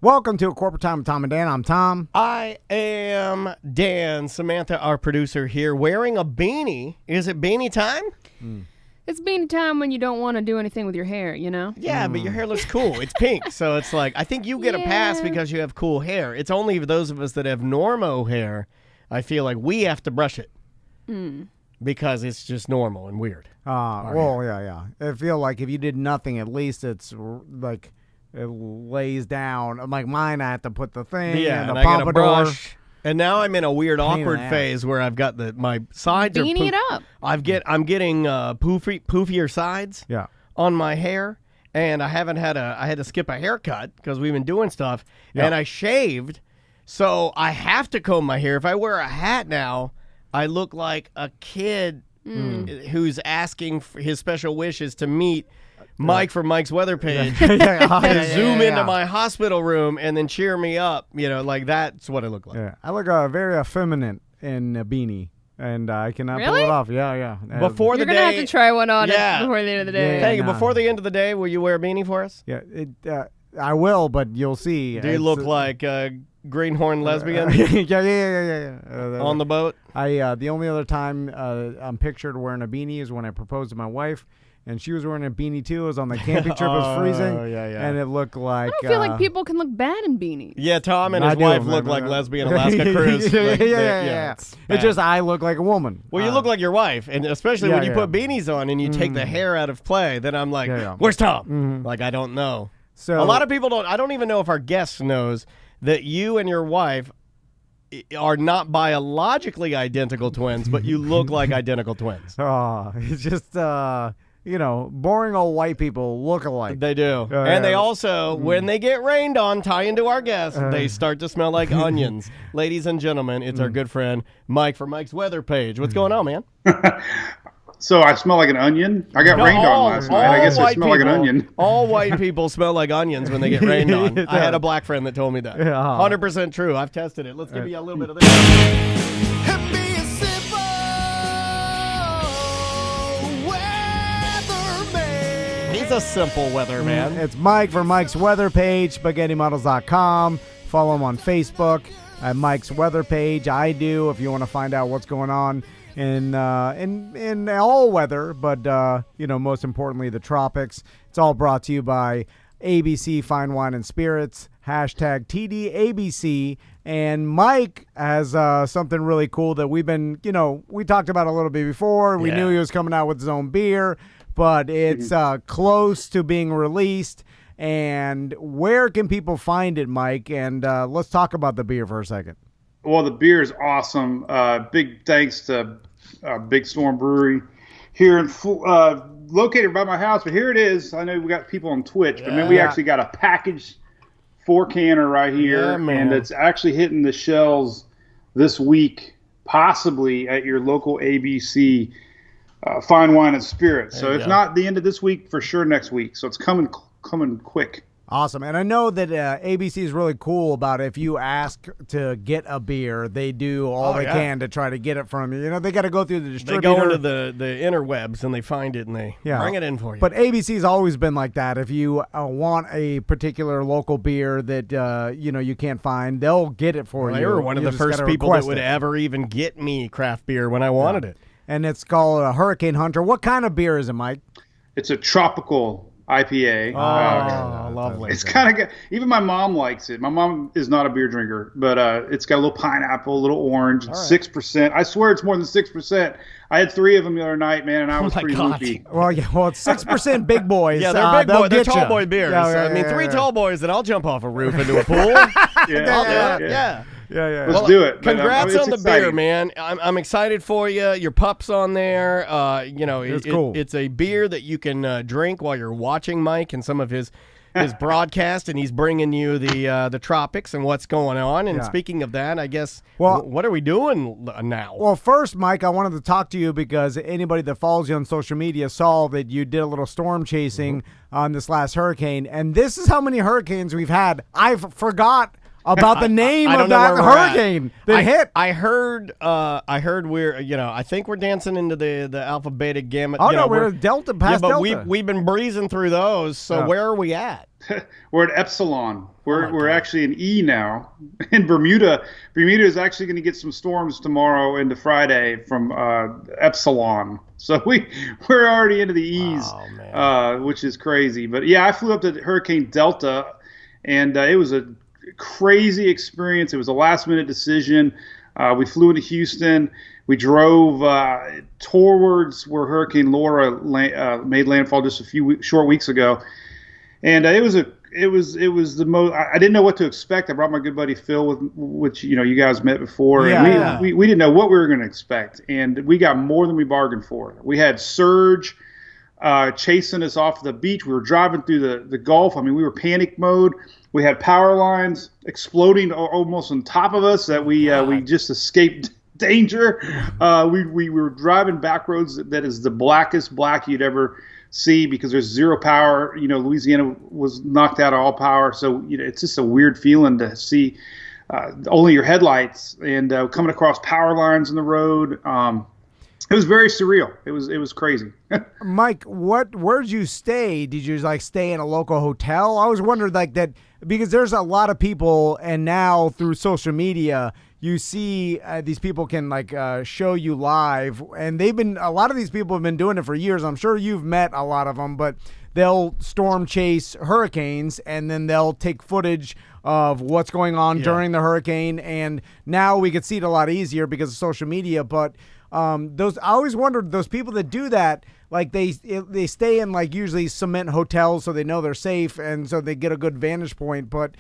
Welcome to A Corporate Time with Tom and Dan. I'm Tom. I am Dan. Samantha, our producer here, wearing a beanie. Is it beanie time? It's beanie time when you don't want to do anything with your hair, you know? Yeah, but your hair looks cool. It's pink, so it's like, I think you get a pass because you have cool hair. It's only those of us that have normo hair, I feel like we have to brush it. Because it's just normal and weird. Yeah. I feel like if you did nothing, at least it's like it lays down. Like mine, I have to put the thing and the I got a pompadour. brush. And now I'm in a weird, awkward phase where I've got my sides Beanie it up. I'm getting poofier sides on my hair, and I had to skip a haircut because we've been doing stuff, and I shaved, so I have to comb my hair. If I wear a hat now, I look like a kid who's asking for his special wish is to meet Mike from Mike's weather page, zoom into my hospital room and then cheer me up. You know, like that's what I look like. Yeah, I look very effeminate in a beanie, and I cannot pull Really? it off. Yeah. Before You're the going to have to try one on before the end of the day. Hey, before the end of the day, will you wear a beanie for us? Yeah, I will, but you'll see. Do you look like a greenhorn lesbian yeah. on the boat? The only other time I'm pictured wearing a beanie is when I proposed to my wife. And she was wearing a beanie, too. It was on the camping trip. It was freezing. And it looked like... I don't feel like people can look bad in beanies. Yeah, Tom and his wife look like lesbian Alaska cruise. Yeah. It's just I look like a woman. Well, you look like your wife. And especially when you put beanies on and you take the hair out of play, then I'm like, where's Tom? Like, I don't know. So a lot of people don't... I don't even know if our guest knows that you and your wife are not biologically identical twins, but you look like identical twins. It's just... boring old white people look alike. They do. And they also, when they get rained on, tie into our guests, they start to smell like onions. Ladies and gentlemen, it's our good friend, Mike from Mike's Weather Page. What's going on, man? So I smell like an onion? I got rained on last night. I guess I smell like an onion. All white people smell like onions when they get rained on. I had a black friend that told me that. 100% true. I've tested it. Let's give you a little bit of this. He's a simple weatherman. It's Mike from Mike's Weather Page, SpaghettiModels.com. Follow him on Facebook at Mike's Weather Page. I do if you want to find out what's going on in all weather, but most importantly the tropics. It's all brought to you by ABC Fine Wine and Spirits. Hashtag TDABC. And Mike has something really cool that we've been, we talked about a little bit before. We knew he was coming out with his own beer, but it's close to being released. And where can people find it, Mike? And let's talk about the beer for a second. Well, the beer is awesome. Big thanks to Big Storm Brewery here in located by my house. But here it is. I know we got people on Twitch, but then we actually got a packaged 4-canner right here, and it's actually hitting the shelves this week, possibly at your local ABC Fine Wine and Spirits. So if not the end of this week, for sure next week. So it's coming quick. Awesome. And I know that ABC is really cool about if you ask to get a beer, they do all they can to try to get it from you. They got to go through the distributor. They go into the interwebs and they find it and they bring it in for you. But ABC's always been like that. If you want a particular local beer that you can't find, they'll get it for you. They were one of the first people that would ever even get me craft beer when I wanted it. And it's called a Hurricane Hunter. What kind of beer is it, Mike? It's a tropical IPA. Lovely. It's kind of good. Even my mom likes it. My mom is not a beer drinker, but it's got a little pineapple, a little orange, 6%. I swear it's more than 6%. I had 3 of them the other night, man, and I was pretty loopy. Well, it's 6%, big boys. Yeah, they're big boys. They're tall boy beers. Yeah, 3 tall boys, and I'll jump off a roof into a pool. I'll do it. Yeah. Let's do it. Congrats on the beer, man. I'm excited for you. Your pup's on there. It's cool. It's a beer that you can drink while you're watching Mike and some of his broadcast, and he's bringing you the tropics and what's going on. And speaking of that, I guess, what are we doing now? Well, first, Mike, I wanted to talk to you because anybody that follows you on social media saw that you did a little storm chasing on this last hurricane, and this is how many hurricanes we've had. I forgot about the name of that hurricane that hit. I heard we're, I think we're dancing into the alpha, beta, gamma. Oh, no, we're Delta, past Delta. Delta. We've been breezing through those, so where are we at? We're at Epsilon. We're actually in E now. In Bermuda is actually going to get some storms tomorrow into Friday from Epsilon. So we're already into the E's, which is crazy. But yeah, I flew up to Hurricane Delta, and it was a crazy experience. It was a last-minute decision. We flew into Houston. We drove towards where Hurricane Laura made landfall just a few short weeks ago. And it was the most. I didn't know what to expect. I brought my good buddy Phil, which you guys met before. Yeah. And we didn't know what we were going to expect, and we got more than we bargained for. We had surge chasing us off the beach. We were driving through the Gulf. I mean, we were panic mode. We had power lines exploding almost on top of us that we just escaped danger. We were driving back roads that is the blackest black you'd ever see because there's zero power. Louisiana was knocked out of all power, so it's just a weird feeling to see only your headlights and coming across power lines in the road. It was very surreal. It was crazy. Mike, where'd you stay? Did you stay in a local hotel? I was wondering that because there's a lot of people, and now through social media you see these people can show you live, and a lot of these people have been doing it for years. I'm sure you've met a lot of them, but they'll storm chase hurricanes, and then they'll take footage of what's going on during the hurricane. And now we could see it a lot easier because of social media. But I always wondered, those people that do that, they stay in usually cement hotels so they know they're safe, and so they get a good vantage point. But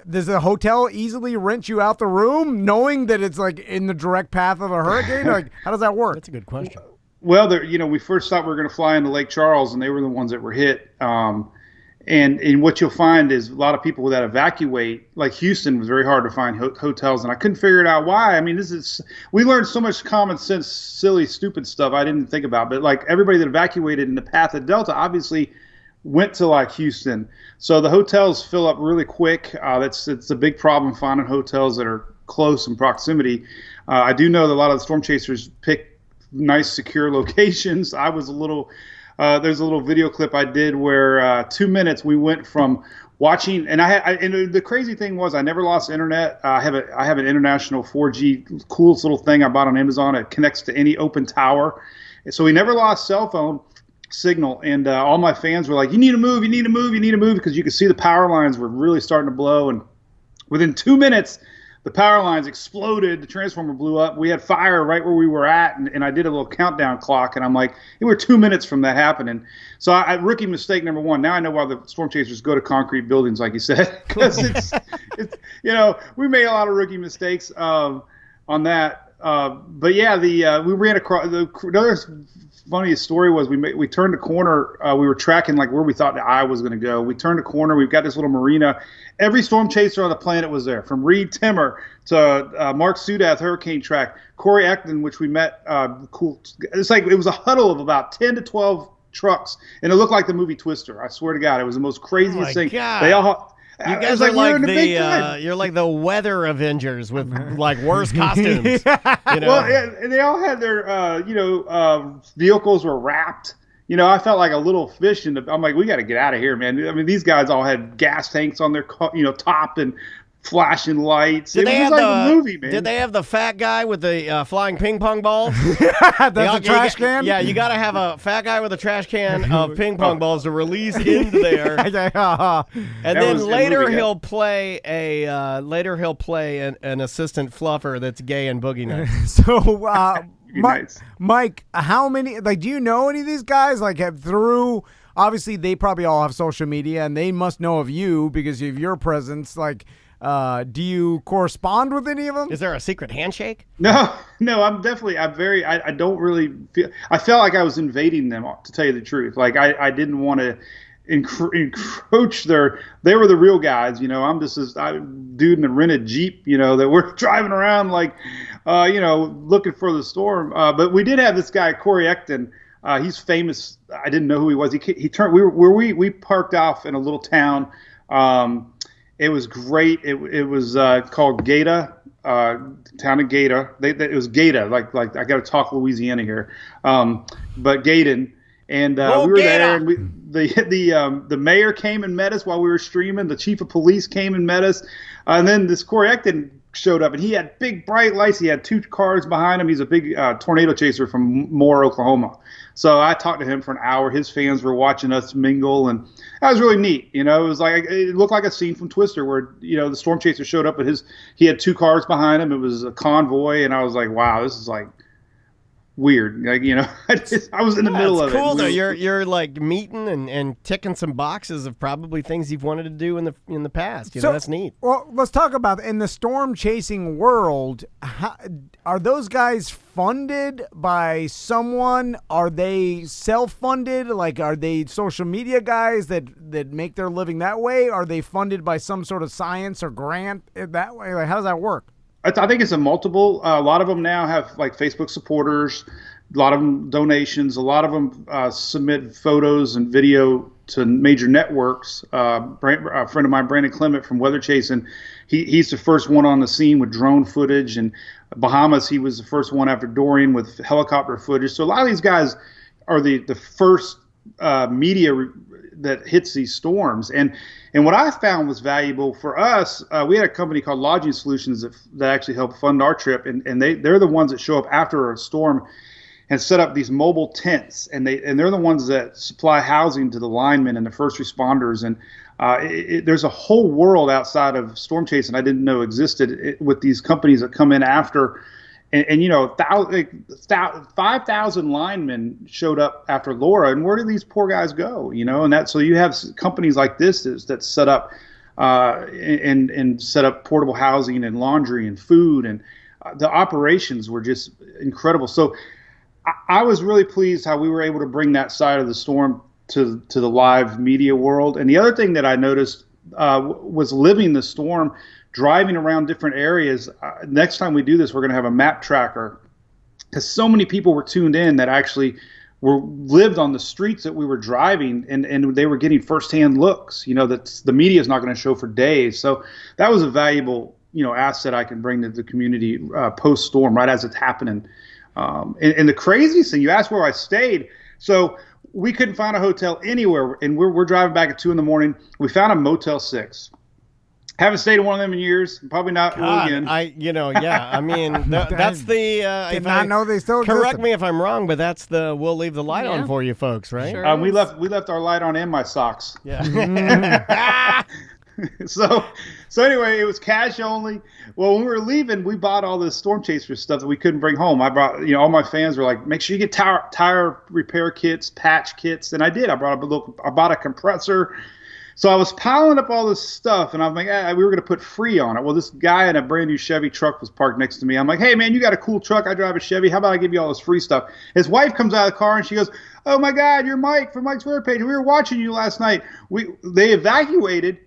does the hotel easily rent you out the room knowing that it's in the direct path of a hurricane? How does that work? That's a good question. Well, we first thought we were going to fly into Lake Charles, and they were the ones that were hit. And what you'll find is a lot of people that evacuate, like Houston was very hard to find hotels, and I couldn't figure it out why. I mean, we learned so much common sense, silly, stupid stuff I didn't think about. But everybody that evacuated in the path of Delta obviously went to Houston. So the hotels fill up really quick. It's a big problem finding hotels that are close in proximity. I do know that a lot of the storm chasers pick nice, secure locations. I was there's a little video clip I did where 2 minutes we went from watching, and and the crazy thing was I never lost internet. I have an international 4G coolest little thing I bought on Amazon. It connects to any open tower, so we never lost cell phone signal. And all my fans were like, "You need to move, you need to move, you need to move," because you could see the power lines were really starting to blow. And within 2 minutes, the power lines exploded. The transformer blew up. We had fire right where we were at, and I did a little countdown clock, and I'm like, we were 2 minutes from that happening. So rookie mistake number one. Now I know why the storm chasers go to concrete buildings, like you said, because it's we made a lot of rookie mistakes on that. But yeah, we ran across. Another funniest story was we turned a corner. We were tracking where we thought the eye was going to go. We turned a corner. We've got this little marina. Every storm chaser on the planet was there, from Reed Timmer to Mark Sudath, Hurricane Track, Corey Acton, which we met. Cool. It's it was a huddle of about 10 to 12 trucks, and it looked like the movie Twister. I swear to God, it was the most craziest thing. God. They all. You guys are you're like the weather Avengers with worse costumes. Well, and they all had their vehicles were wrapped. I felt like a little fish I'm like, we got to get out of here, man. I mean, these guys all had gas tanks on their top and flashing lights. It was like a movie, man. Did they have the fat guy with the flying ping pong balls? That's a trash can? Yeah, you got to have a fat guy with a trash can of ping pong balls to release into there. And then later he'll play an assistant fluffer that's gay and boogie nights. So, nice. Mike, how many, do you know any of these guys? Obviously they probably all have social media, and they must know of you because of your presence. Do you correspond with any of them? Is there a secret handshake? No, I don't really feel, I felt like I was invading them, to tell you the truth. I didn't want to encroach they were the real guys. I'm just this dude in a rented Jeep, that we're driving around looking for the storm. But we did have this guy, Corey Acton. He's famous. I didn't know who he was. He turned, we parked off in a little town, It was great. It was called Gaeta, town of Gaeta. It was Gaeta, like I got to talk Louisiana here, but Gaydon. And we were there, and the mayor came and met us while we were streaming. The chief of police came and met us, and then this Corey Ecton showed up, and he had big bright lights. He had 2 cars behind him. He's a big tornado chaser from Moore, Oklahoma. So I talked to him for an hour. His fans were watching us mingle, and that was really neat. It was like it looked like a scene from Twister, where the storm chaser showed up, but he had 2 cars behind him. It was a convoy, and I was like, wow, this is like weird. Like, I was in the middle of it. It's cool though. You're like meeting and ticking some boxes of probably things you've wanted to do in the past. So that's neat. Well, let's talk about in the storm chasing world. Are those guys funded by someone? Are they self-funded? Like, are they social media guys that make their living that way? Are they funded by some sort of science or grant that way? Like, how does that work? I think it's a multiple. A lot of them now have like Facebook supporters. A lot of them donations. A lot of them submit photos and video to major networks. A friend of mine, Brandon Clement from Weather Chasing, he's the first one on the scene with drone footage. And Bahamas, he was the first one after Dorian with helicopter footage. So a lot of these guys are the first media that hits these storms. And what I found was valuable for us, we had a company called Lodging Solutions that actually helped fund our trip, and they're the ones that show up after a storm and set up these mobile tents, and they're the ones that supply housing to the linemen and the first responders. And there's a whole world outside of storm chasing I didn't know existed with these companies that come in after. And 5,000 linemen showed up after Laura, and where do these poor guys go? And so you have companies like this that set up and set up portable housing and laundry and food, and the operations were just incredible. So I was really pleased how we were able to bring that side of the storm to the live media world. And the other thing that I noticed was living the storm, driving around different areas. Next time we do this, we're going to have a map tracker, because so many people were tuned in that actually lived on the streets that we were driving, and they were getting firsthand looks, that the media is not going to show for days. So that was a valuable, asset I can bring to the community post storm, right as it's happening. And the craziest thing, you asked where I stayed. So we couldn't find a hotel anywhere, and we're driving back at 2 a.m. We found a Motel 6. Haven't stayed in one of them in years. Probably not will again. I mean, that's the. Did not know they still existed. Correct me if I'm wrong, but that's the we'll leave the light on for you folks, right? Sure we left our light on and my socks. Yeah. So anyway, it was cash only. Well, when we were leaving, we bought all this storm chaser stuff that we couldn't bring home. I brought, all my fans were like, make sure you get tire repair kits, patch kits, and I did. I bought a compressor. So I was piling up all this stuff, and I'm like, we were going to put free on it. Well, this guy in a brand new Chevy truck was parked next to me. I'm like, hey, man, you got a cool truck. I drive a Chevy. How about I give you all this free stuff? His wife comes out of the car, and she goes, oh, my God, you're Mike from Mike's Weather Page. We were watching you last night. They evacuated,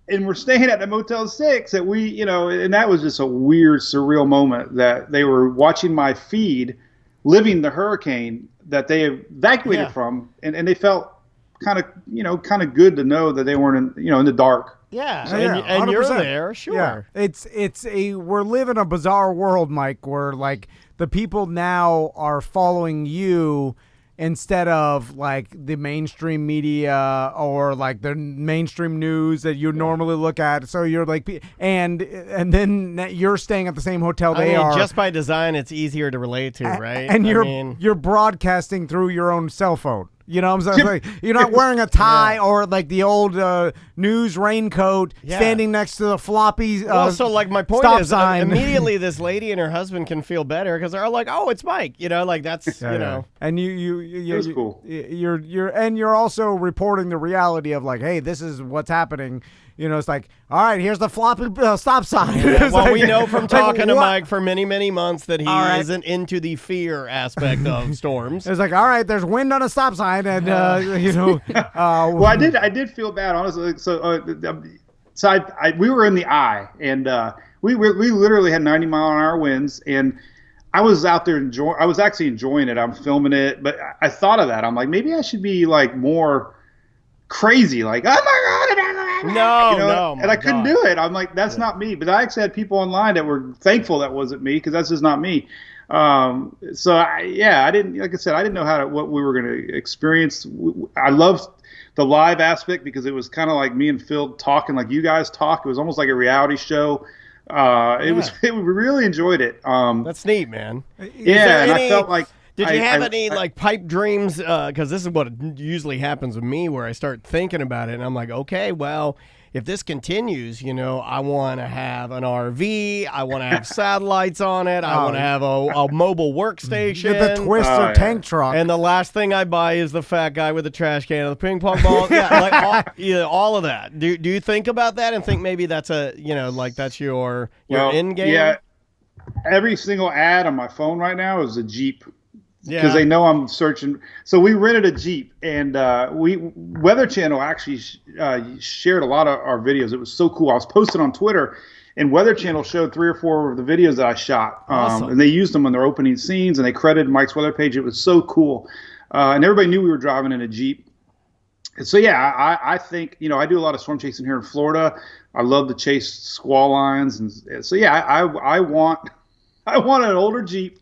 and we're staying at the Motel 6 and that was just a weird, surreal moment that they were watching my feed, living the hurricane that they evacuated from, and they felt kind of good to know that they weren't in the dark. Yeah, and you're there, sure. Yeah. We're living a bizarre world, Mike, where like the people now are following you instead of like the mainstream media or like the mainstream news that you normally look at. So you're like, and then you're staying at the same hotel they are. Just by design, it's easier to relate to, right? And you're broadcasting through your own cell phone. You know what I'm saying? Like, you're not wearing a tie or like the old news raincoat, standing next to the floppy so like my point stop is sign. Immediately this lady and her husband can feel better because they're like, oh, it's Mike. Like that's And you that's cool. You're also reporting the reality of like, hey, this is what's happening. It's like, all right, here's the floppy stop sign. Yeah, well, we know from talking to Mike for many, many months that he isn't into the fear aspect of storms. It's like, all right, there's wind on a stop sign, and well, I did feel bad, honestly. So we were in the eye, and we literally had 90-mile-an-hour winds, and I was out there I was actually enjoying it. I'm filming it, but I thought of that. I'm like, maybe I should be like more crazy, like, oh my God. No, and I couldn't do it. I'm like, that's not me. But I actually had people online that were thankful that wasn't me, because that's just not me. So I didn't, like I said, I didn't know what we were going to experience. I loved the live aspect because it was kind of like me and Phil talking like you guys talk. It was almost like a reality show. We really enjoyed it. That's neat, man. I felt like. Did you have any like pipe dreams? Because this is what usually happens with me, where I start thinking about it, and I'm like, okay, well, if this continues, I want to have an RV. I want to have satellites on it. I want to have a mobile workstation. The Twister tank truck. And the last thing I buy is the fat guy with the trash can and the ping pong ball. All of that. Do you think about that and think maybe that's that's your end game? Yeah. Every single ad on my phone right now is a Jeep. Yeah. Because they know I'm searching. So we rented a Jeep, and Weather Channel actually shared a lot of our videos. It was so cool. I was posting on Twitter, and Weather Channel showed 3 or 4 of the videos that I shot. Awesome. And they used them in their opening scenes, and they credited Mike's weather page. It was so cool. And everybody knew we were driving in a Jeep. And so, I think, I do a lot of storm chasing here in Florida. I love to chase squall lines. And so, I want an older Jeep,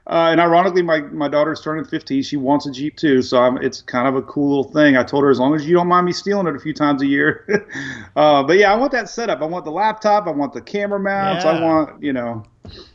and ironically, my daughter's turning 15. She wants a Jeep too, so it's kind of a cool little thing. I told her, as long as you don't mind me stealing it a few times a year. But I want that setup. I want the laptop. I want the camera mounts. I want,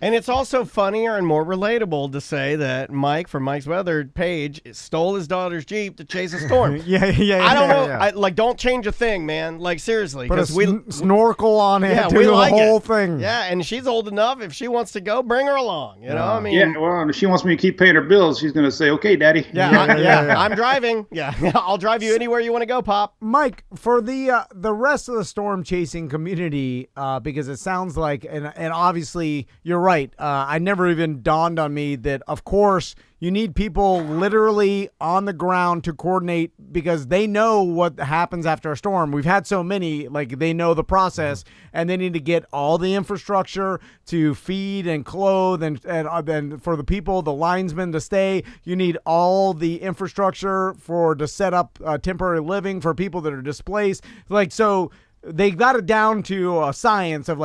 And it's also funnier and more relatable to say that Mike from Mike's Weather page stole his daughter's Jeep to chase a storm. I don't know. Yeah. Don't change a thing, man. Like, seriously. Put a snorkel on it. Yeah, do the whole thing. Yeah, and she's old enough. If she wants to go, bring her along. I mean. Yeah, well, if she wants me to keep paying her bills, she's going to say, okay, Daddy. I'm driving. Yeah, I'll drive you anywhere you want to go, Pop. Mike, for the rest of the storm chasing community, because it sounds like, and obviously you're right. I never even dawned on me that, of course, you need people literally on the ground to coordinate, because they know what happens after a storm. We've had so many, like, they know the process, and they need to get all the infrastructure to feed and clothe, and then for the people, the linesmen to stay. You need all the infrastructure to set up temporary living for people that are displaced. So they got it down to a science of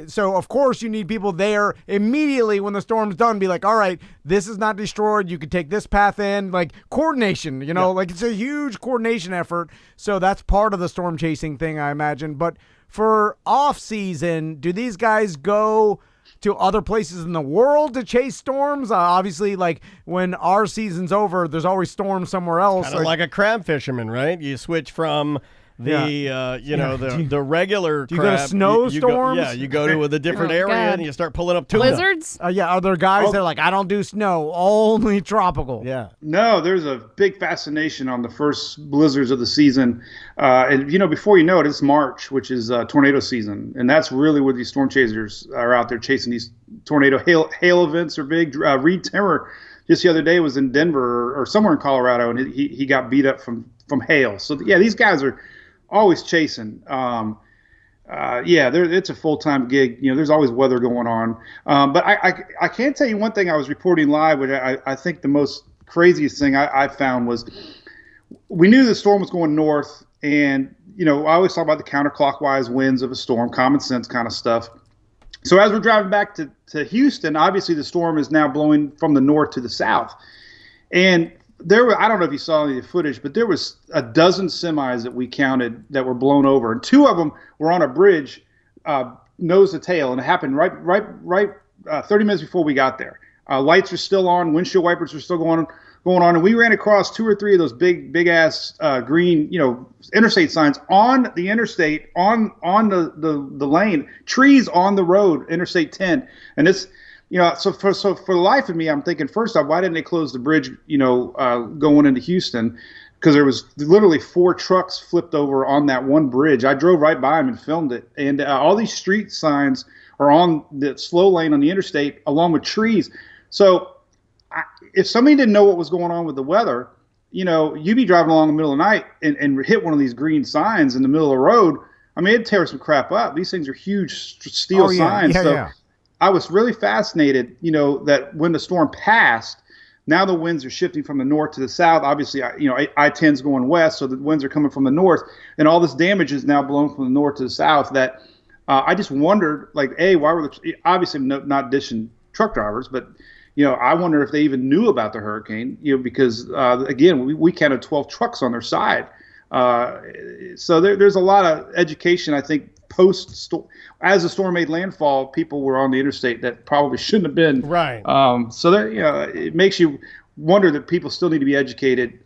so of course you need people there immediately when the storm's done, be like, all right, this is not destroyed, you could take this path in, like coordination, it's a huge coordination effort. So that's part of the storm chasing thing, I imagine. But for off season, do these guys go to other places in the world to chase storms? Obviously, like when our season's over, there's always storms somewhere else. Kind of like a crab fisherman, right? You switch from the regular crab. You go to snowstorms? You go to a different area and you start pulling up tuna. Blizzards? Are there guys that are like, I don't do snow, only tropical? Yeah. No, there's a big fascination on the first blizzards of the season. And, before you know it, it's March, which is tornado season. And that's really where these storm chasers are out there chasing these tornado hail events are big. Reed Timmer just the other day was in Denver or somewhere in Colorado, and he got beat up from hail. So, these guys are always chasing. It's a full-time gig. There's always weather going on. But I can tell you one thing I was reporting live, which I think the most craziest thing I found was, we knew the storm was going north, and, I always talk about the counterclockwise winds of a storm, common sense kind of stuff. So as we're driving back to Houston, obviously the storm is now blowing from the north to the south. And I don't know if you saw any of the footage, but there was a dozen semis that we counted that were blown over, and 2 of them were on a bridge, nose to tail, and it happened right 30 minutes before we got there. Lights are still on, windshield wipers are still going on, and we ran across 2 or 3 of those big ass green, interstate signs on the interstate, on the lane, trees on the road, Interstate 10, and it's. So for the life of me, I'm thinking, first off, why didn't they close the bridge, going into Houston? Because there was literally 4 trucks flipped over on that one bridge. I drove right by them and filmed it. And all these street signs are on the slow lane on the interstate along with trees. So if somebody didn't know what was going on with the weather, you'd be driving along in the middle of the night and hit one of these green signs in the middle of the road. I mean, it'd tear some crap up. These things are huge steel signs. I was really fascinated, that when the storm passed, Now the winds are shifting from the north to the south. Obviously, I-10's going west, so the winds are coming from the north, and all this damage is now blown from the north to the south. That I just wondered, like, why were obviously not dishing truck drivers, but I wonder if they even knew about the hurricane, because again, we counted 12 trucks on their side. So there's a lot of education, I think, as the storm made landfall, people were on the interstate that probably shouldn't have been. Right. So it makes you wonder that people still need to be educated.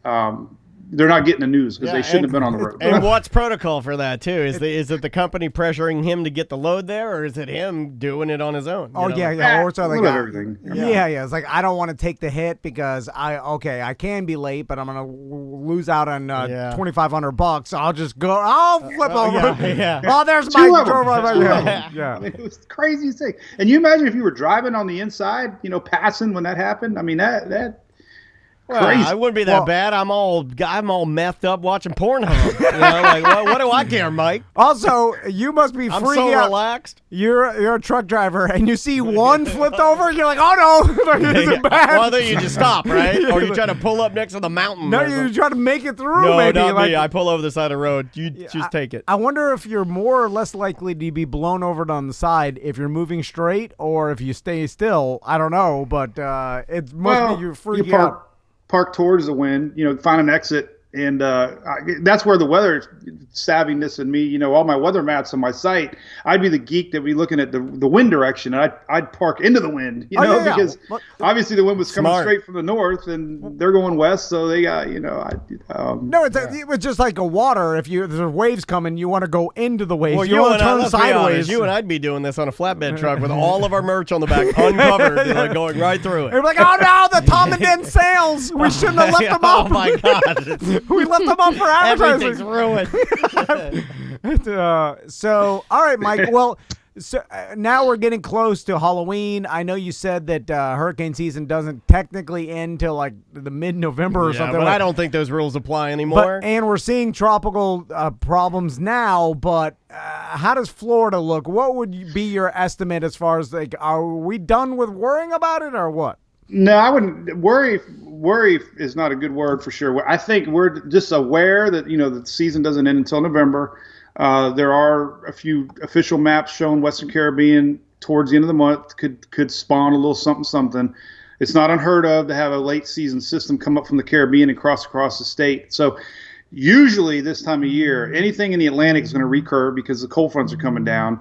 They're not getting the news because they shouldn't have been on the road. And what's protocol for that too? Is it the company pressuring him to get the load there, or is it him doing it on his own? Yeah. Or something like everything. Yeah. It's like, I don't want to take the hit because I can be late, but I'm gonna lose out on $2,500. I'll just go. I'll flip over. Yeah. Oh, there's my Yeah. I mean, it was the craziest thing. And you imagine if you were driving on the inside, passing when that happened. I mean, that. Well, I wouldn't be that bad. I'm all methed up watching Pornhub. What do I care, Mike? Also, you must be freaking I'm so out. relaxed. You're a truck driver, and you see one flipped over, you're like, oh no, this is bad. Well, then you just stop, right? Or you try to pull up next to the mountain. No, you try to make it through. No, maybe. not me. I pull over the side of the road. You just take it. I wonder if you're more or less likely to be blown over on the side if you're moving straight or if you stay still. I don't know, but it must be you're freaking out. Park towards the wind, find an exit. And that's where the weather savviness in me, all my weather maps on my site, I'd be the geek that would be looking at the wind direction. And I'd park into the wind, because obviously the wind was coming straight from the north and they're going west. So they got, No, it was just like a water. If there's waves coming, you want to go into the waves. Well, you want to turn sideways. You and I'd be doing this on a flatbed truck with all of our merch on the back uncovered, going right through it. We're like, oh no, the Tom and Den sales. We shouldn't have left them up. Oh my God. We left them up for advertising. Everything's ruined. So, all right, Mike. Well, so now we're getting close to Halloween. I know you said that hurricane season doesn't technically end till like the mid-November or something. But I don't think those rules apply anymore. And we're seeing tropical problems now. But how does Florida look? What would be your estimate as far as are we done with worrying about it or what? No, I wouldn't worry. Worry is not a good word for sure. I think we're just aware that the season doesn't end until November. There are a few official maps showing Western Caribbean towards the end of the month could spawn a little something. It's not unheard of to have a late season system come up from the Caribbean and cross across the state. So usually this time of year, anything in the Atlantic is going to recur because the cold fronts are coming down.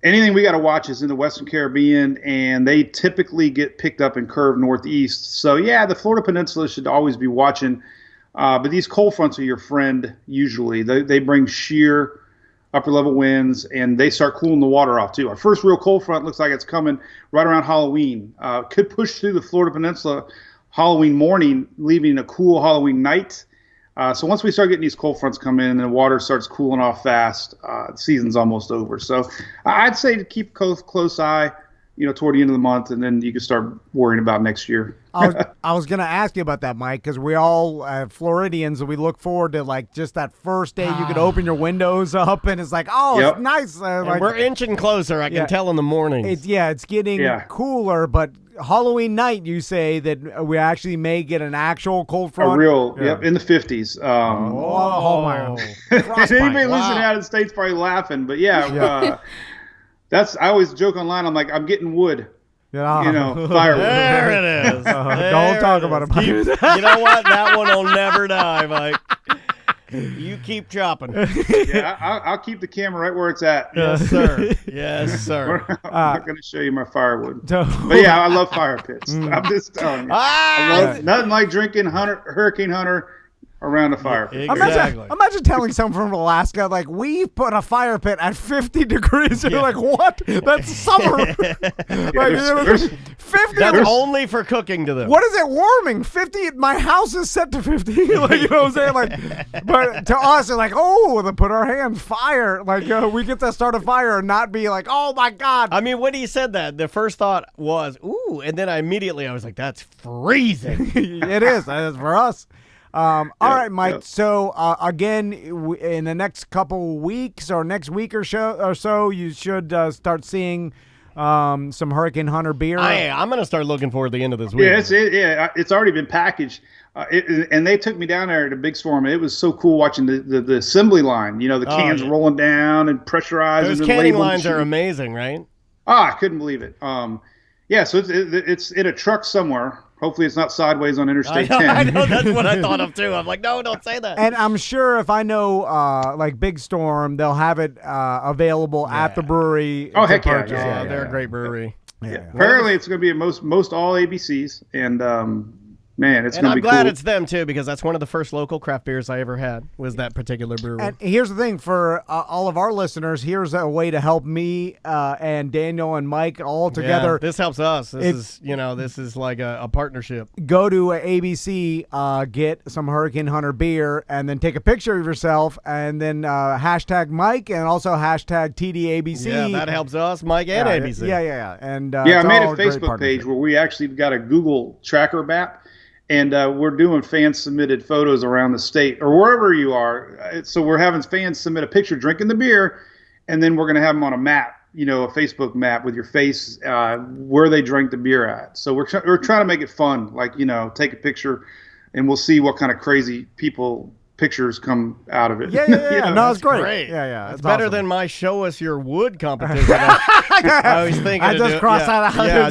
Anything we got to watch is in the Western Caribbean, and they typically get picked up and curved northeast. So, the Florida Peninsula should always be watching. But these cold fronts are your friend usually. They bring sheer upper-level winds, and they start cooling the water off, too. Our first real cold front looks like it's coming right around Halloween. Could push through the Florida Peninsula Halloween morning, leaving a cool Halloween night. So once we start getting these cold fronts come in and the water starts cooling off fast, the season's almost over. So I'd say to keep a close eye, toward the end of the month, and then you can start worrying about next year. I was going to ask you about that, Mike, because we all Floridians, we look forward to just that first day you could open your windows up, and it's like, it's nice. We're inching closer. I can tell in the morning. It's getting cooler, but Halloween night, you say that we actually may get an actual cold front. In the 50s. Oh my! Anybody listening out of the States probably laughing, but I always joke online. I'm like, I'm getting wood. Firewood. There it is. Don't talk about it. You know what? That one will never die, Mike. You keep chopping. I'll keep the camera right where it's at. Yes, sir. Yes, sir. I'm not going to show you my firewood. But I love fire pits. I'm just telling you. I love nothing like drinking Hurricane Hunter around a fire pit. Exactly. Imagine telling someone from Alaska, like, we put a fire pit at 50 degrees. You're like, what? That's summer. There's 50. That's only for cooking to them. What is it warming? 50. My house is set to 50. You know what I'm saying? But to us, it's like, they put our hands fire. We get to start a fire and not be like, oh my God. I mean, when he said that, the first thought was, ooh, and then I was like, that's freezing. It is. It's for us. All right, Mike. Yep. So again, in the next couple weeks or next week or so, you should start seeing some Hurricane Hunter beer. I'm going to start looking forward to the end of this week. It's already been packaged. And they took me down there at a big storm. It was so cool watching the assembly line. The cans rolling down and pressurized. Those and canning lines are amazing, right? I couldn't believe it. So it's in a truck somewhere. Hopefully it's not sideways on Interstate 10. I know, that's what I thought of too. I'm like, no, don't say that. And I'm sure if I know, like Big Storm, they'll have it available at the brewery. Oh, heck yeah. They're a great brewery. Yeah. Apparently it's going to be most all ABCs. And man, it's going to be cool. And I'm glad it's them too, because that's one of the first local craft beers I ever had, was that particular brewery. And here's the thing for all of our listeners. Here's a way to help me and Daniel and Mike all together. This helps us. This is like a partnership. Go to ABC, get some Hurricane Hunter beer, and then take a picture of yourself, and then hashtag Mike and also hashtag TDABC. Yeah, that helps us, Mike and ABC. Yeah. And I made a Facebook page where we actually got a Google tracker map. And we're doing fan-submitted photos around the state or wherever you are. So we're having fans submit a picture drinking the beer, and then we're going to have them on a map, a Facebook map with your face where they drank the beer at. So we're trying to make it fun, like, take a picture, and we'll see what kind of crazy pictures come out of it. Yeah. No, it's great. Yeah. It's better than my show us your wood competition. I was thinking. I just crossed that out. Yeah,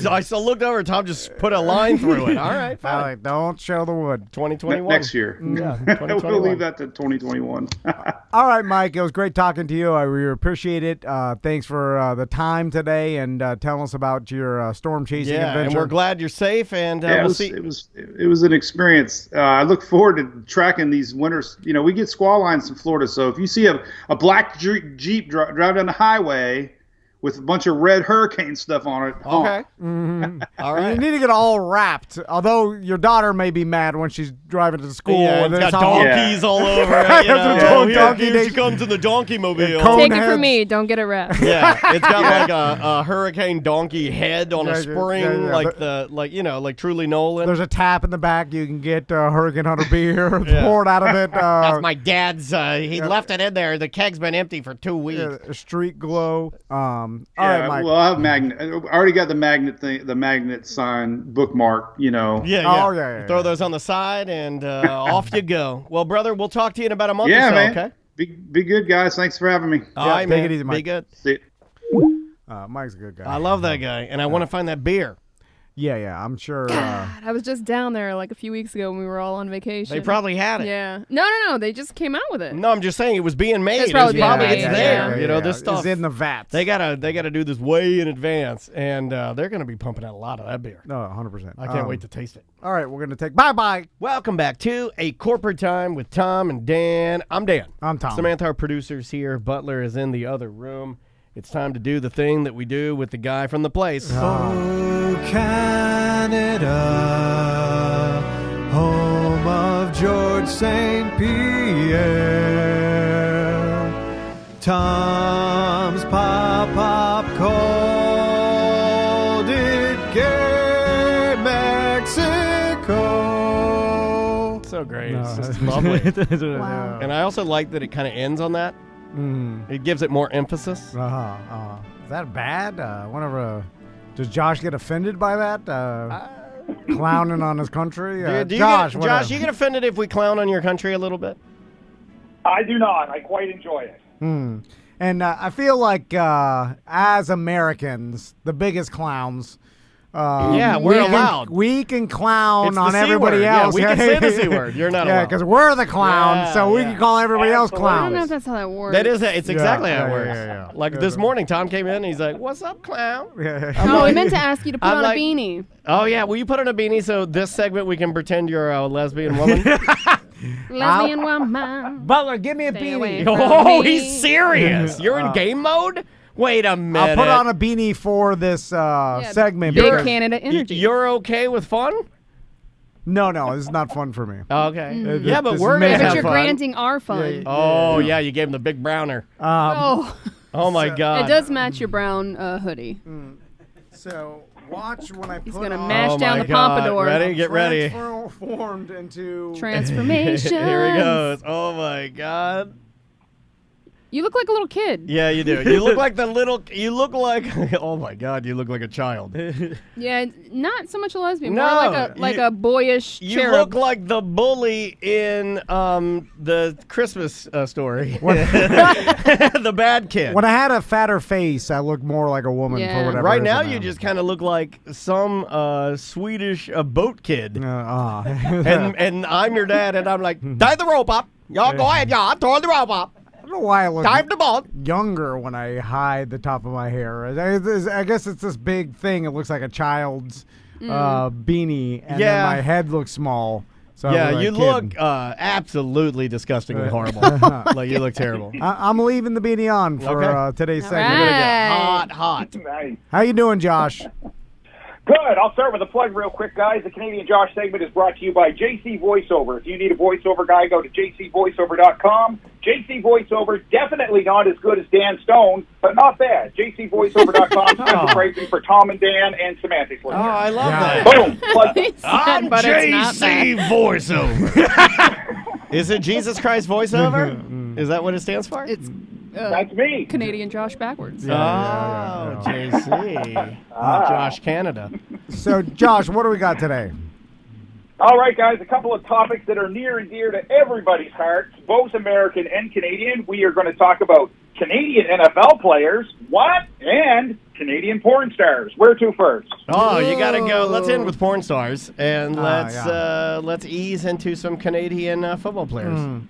I still looked over. Tom just put a line through it. All right, fine. Like, don't show the wood. 2021 next year. Yeah, we'll leave that to 2021. All right, Mike. It was great talking to you. I really appreciate it. Thanks for the time today and telling us about your storm chasing adventure. And we're glad you're safe. And we'll see. It was an experience. I look forward to tracking these winters. We get squall lines in Florida, so if you see a black Jeep drive down the highway with a bunch of red hurricane stuff on it. Okay. Mm-hmm. All right. You need to get all wrapped. Although your daughter may be mad when she's driving to school. Yeah, and it's got donkeys all over it. Here she comes in the donkey mobile. Take it from me. Don't get it wrapped. Yeah, it's got like a hurricane donkey head on a spring, like Truly Nolan. There's a tap in the back. You can get Hurricane Hunter beer poured out of it. That's my dad's. He left it in there. The keg's been empty for 2 weeks. Street glow. All right, Mike. Well, I have magnet. I already got the magnet thing, the magnet sign bookmark. Yeah. Oh, yeah. Throw those on the side, and off you go. Well, brother, we'll talk to you in about a month or so. Man. Okay. Be good, guys. Thanks for having me. All right, man. Take it easy, Mike. Be good. See you. Mike's a good guy. I love that guy, and I want to find that beer. Yeah, I'm sure. God, I was just down there like a few weeks ago when we were all on vacation. They probably had it. Yeah. No. They just came out with it. No, I'm just saying it was being made. It's probably it's being made, there. This stuff is in the vats. They gotta do this way in advance, and they're gonna be pumping out a lot of that beer. No, 100%. I can't wait to taste it. All right, we're gonna take bye. Welcome back to A Corporate Time with Tom and Dan. I'm Dan. I'm Tom. Samantha, our producer's here. Butler is in the other room. It's time to do the thing that we do with the guy from the place. Oh, Canada, home of George St. Pierre. Tom's Pop called it Gay Mexico. So great. It's just lovely. Wow. And I also like that it kind of ends on that. It gives it more emphasis. Is that bad? Does Josh get offended by that? Clowning on his country? Josh, you get offended if we clown on your country a little bit? I do not. I quite enjoy it. And I feel like as Americans, the biggest clowns. We're allowed. We can clown it's on the everybody else. Yeah, we can say the C word. You're not allowed. Yeah, because we're the clowns, so we can call everybody else I clowns. don't know if that's how that works. That is, it's exactly how it works. Yeah. Like this morning, Tom came in and he's like, "What's up, clown?" No, I meant to ask you to put on a beanie. Oh yeah, will you put on a beanie so this segment we can pretend you're a lesbian woman? Lesbian woman. Butler, give me a Stay away beanie. from Oh, me. he's serious. You're in game mode? Wait a minute. I'll put on a beanie for this segment. Big because- Canada energy. You're okay with fun? No, this is not fun for me. Okay. Yeah, but This we're is going to made- But have you're fun. granting our fun. Oh, yeah, you gave him the big browner. Oh, Oh, my God. it does match your brown hoodie. So watch when I put He's gonna on mash Oh, down my the God. pompadour. Ready? Get ready. Transformed into Transformation. Here he goes. Oh, my God. You look like a little kid. Yeah, you do. You look like you look like, oh my God, you look like a child. Yeah, not so much a lesbian. No, more like a boyish You cherub. look like the bully in the Christmas story. The bad kid. When I had a fatter face, I looked more like a woman for whatever Right reason. now, you just kind of look like some Swedish boat kid. And I'm your dad, and I'm like, tie the rope up. Y'all go ahead, y'all. Throw the rope up. I don't know why I look Time the boat. younger when I hide the top of my hair. I guess it's this big thing. It looks like a child's beanie, and then my head looks small. So Yeah, you look absolutely disgustingly horrible. Like, you look terrible. I'm leaving the beanie on for today's All segment. You're gonna right. get hot. Nice. How you doing, Josh? Good. I'll start with a plug real quick, guys. The Canadian Josh segment is brought to you by JC Voiceover. If you need a voiceover guy, go to jcvoiceover.com. JC Voiceover, definitely not as good as Dan Stone, but not bad. jcvoiceover.com. Special pricing for Tom and Dan and Semantics. Oh, I love Yeah. that. Boom. Plug. I'm but it's not JC bad. Voiceover. Is it Jesus Christ Voiceover? Is that what it stands for? It's That's me. Canadian Josh backwards. Oh, JC. Josh Canada. So, Josh, what do we got today? All right, guys, a couple of topics that are near and dear to everybody's hearts, both American and Canadian. We are going to talk about Canadian NFL players, and Canadian porn stars. Where to first? Oh, you gotta go. Let's end with porn stars, and yeah. let's ease into some Canadian football players.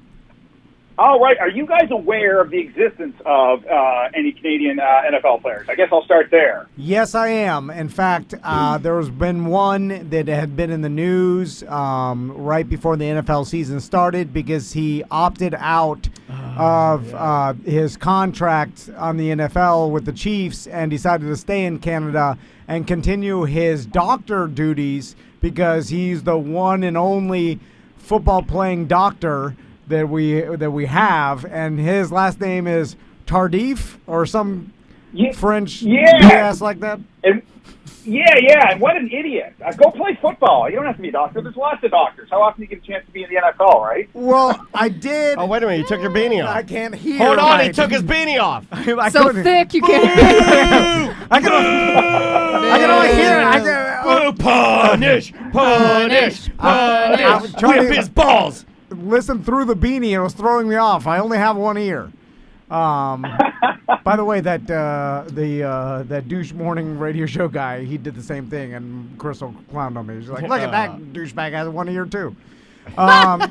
All right, are you guys aware of the existence of any Canadian NFL players? I guess I'll start there. Yes, I am. In fact, there's been one that had been in the news right before the NFL season started because he opted out of his contract on the NFL with the Chiefs and decided to stay in Canada and continue his doctor duties because he's the one and only football playing doctor that we have, and his last name is Tardif or some French BS like that. And and what an idiot. Go play football. You don't have to be a doctor. There's lots of doctors. How often do you get a chance to be in the NFL, right? Well, I did. Oh, wait a minute. You took your beanie off. I can't hear. Hold on. He right. took his beanie off. I So couldn't- thick you can't. I can only hear it. Punish. I was trying Whip to- his balls. Listen through the beanie. It was throwing me off. I only have one ear. By the way, that douche morning radio show guy, he did the same thing, and Crystal clowned on me. She's like, "Look at that douchebag has one ear too." One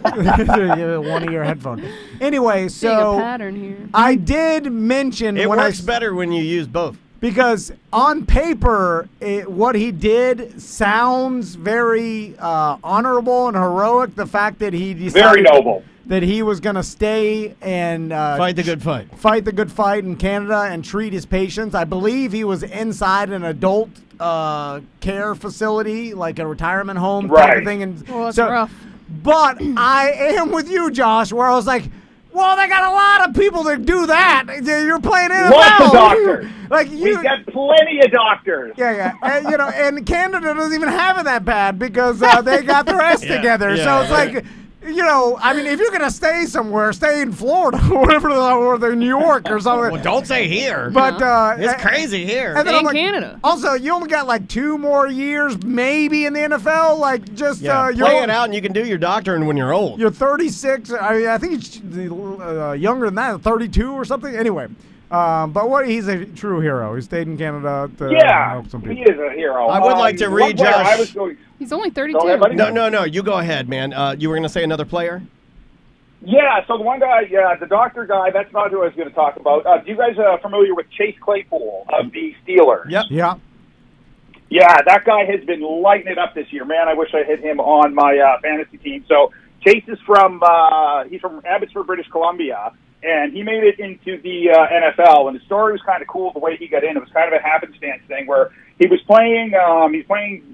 ear headphone. Anyway, Seeing a so pattern here. I did mention It when works better when you use both. because on paper, what he did sounds very honorable and heroic. The fact that he decided Very noble. that he was going to stay and Fight the good fight. fight the good fight in Canada and treat his patients. I believe he was inside an adult care facility, like a retirement home type Right. of thing. And Well, that's so, rough. But I am with you, Josh, where I was like, well, they got a lot of people that do that. You're playing NFL. Lots of doctors. Like you. We've got plenty of doctors. Yeah. And, and Canada doesn't even have it that bad because they got their ass together. So it's like, I mean, if you're going to stay somewhere, stay in Florida or whatever, or New York or something. Well, don't say here. But it's crazy here. And then In I'm like, Canada. Also, you only got like 2 more years maybe in the NFL. Like just Yeah, play it out, and you can do your doctoring when you're old. You're 36. I think he's younger than that, 32 or something. Anyway, but he's a true hero. He stayed in Canada to help some he people. is a hero. I would like to one read player Josh- I was going, He's only 32. Go ahead, buddy. No. You go ahead, man. You were going to say another player? Yeah, so the one guy, the doctor guy, that's not who I was going to talk about. You guys are familiar with Chase Claypool of the Steelers? Yep. Yeah. Yeah, that guy has been lighting it up this year. Man, I wish I had him on my fantasy team. So Chase is he's from Abbotsford, British Columbia, and he made it into the NFL. And the story was kind of cool the way he got in. It was kind of a happenstance thing where he was playing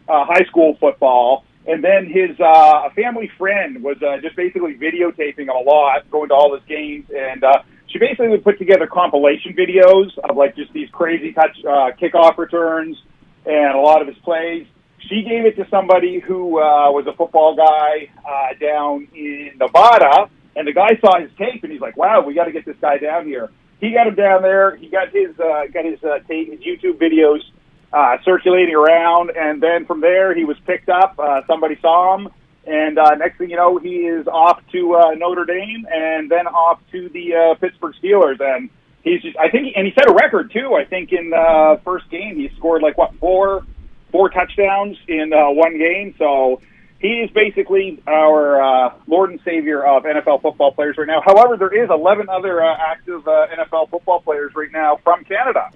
high school football, and then his a family friend was just basically videotaping him a lot, going to all his games, and she basically would put together compilation videos of like just these crazy kickoff returns and a lot of his plays. She gave it to somebody who was a football guy down in Nevada, and the guy saw his tape, and he's like, wow, we got to get this guy down here. he got him down there. He got his YouTube videos circulating around, and then from there he was picked up. Somebody saw him, and next thing you know, he is off to Notre Dame, and then off to the Pittsburgh Steelers. And he's just, and he set a record too. I think in the first game he scored four touchdowns in one game. So he is basically our Lord and Savior of NFL football players right now. However, there is 11 other active NFL football players right now from Canada.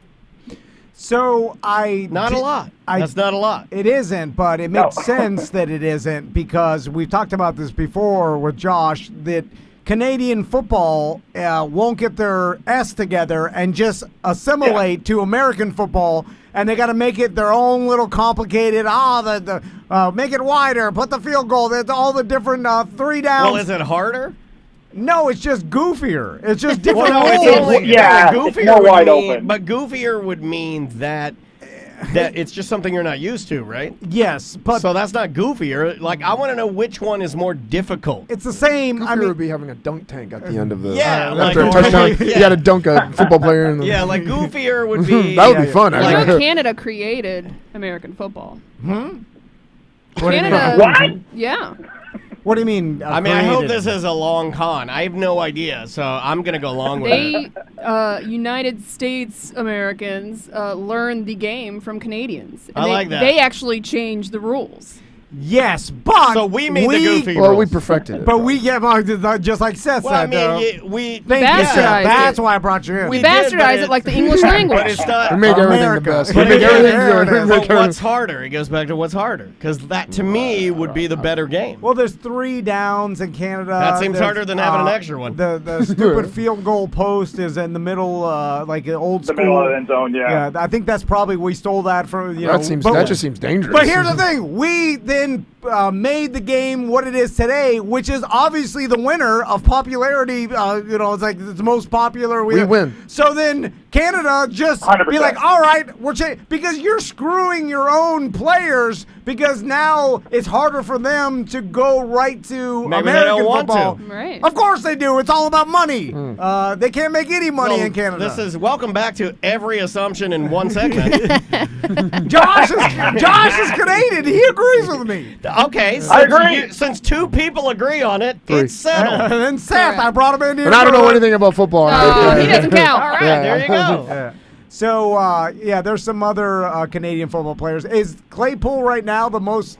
So not a lot. That's not a lot. It isn't, but it makes sense that it isn't, because we've talked about this before with Josh, that Canadian football won't get their S together and just assimilate to American football, and they got to make it their own little complicated. Make it wider, put the field goal. There's all the different 3 downs. Well, is it harder? No, it's just goofier. It's just different rules. It's more wide open. But goofier would mean that it's just something you're not used to, right? Yes, but so that's not goofier. Like, I want to know which one is more difficult. It's the same. Goofier would be having a dunk tank at the end of the after a touchdown. You got to dunk a football player. Like goofier would be. That would be fun. Canada created American football. Canada, what? Yeah. What do you mean? I hope this is a long con. I have no idea, so I'm going to go along with it. United States Americans learned the game from Canadians. I like that. They actually changed the rules. Yes, but so we made the goofy rules. Well, we perfected it. But we get just like Seth said. We bastardized That's why I brought you in. We bastardized it like the English language. But it's not. We made everything the best. We made everything But what's harder? It goes back to what's harder, because that to me would be the better game. Well, there's 3 downs in Canada. That seems harder than having an extra one. The stupid field goal post is in the middle, like an old school. The middle of the end zone, yeah. I think that's probably we stole that from. That just seems dangerous. But here's the thing: we then made the game what it is today, which is obviously the winner of popularity. It's like it's the most popular. We win. So then Canada just 100%. be like, all right, because you're screwing your own players, because now it's harder for them to go right to Maybe American they don't want football. to. Right. Of course they do. It's all about money. They can't make any money in Canada. This is welcome back to every assumption in one segment. Josh is Canadian. He agrees with me. Okay, I agree. Since 2 people agree on it, it's settled. And then Seth, I brought him in here. But I don't know anything about football. He doesn't count. All right, there you go. Yeah. So, there's some other Canadian football players. Is Claypool right now the most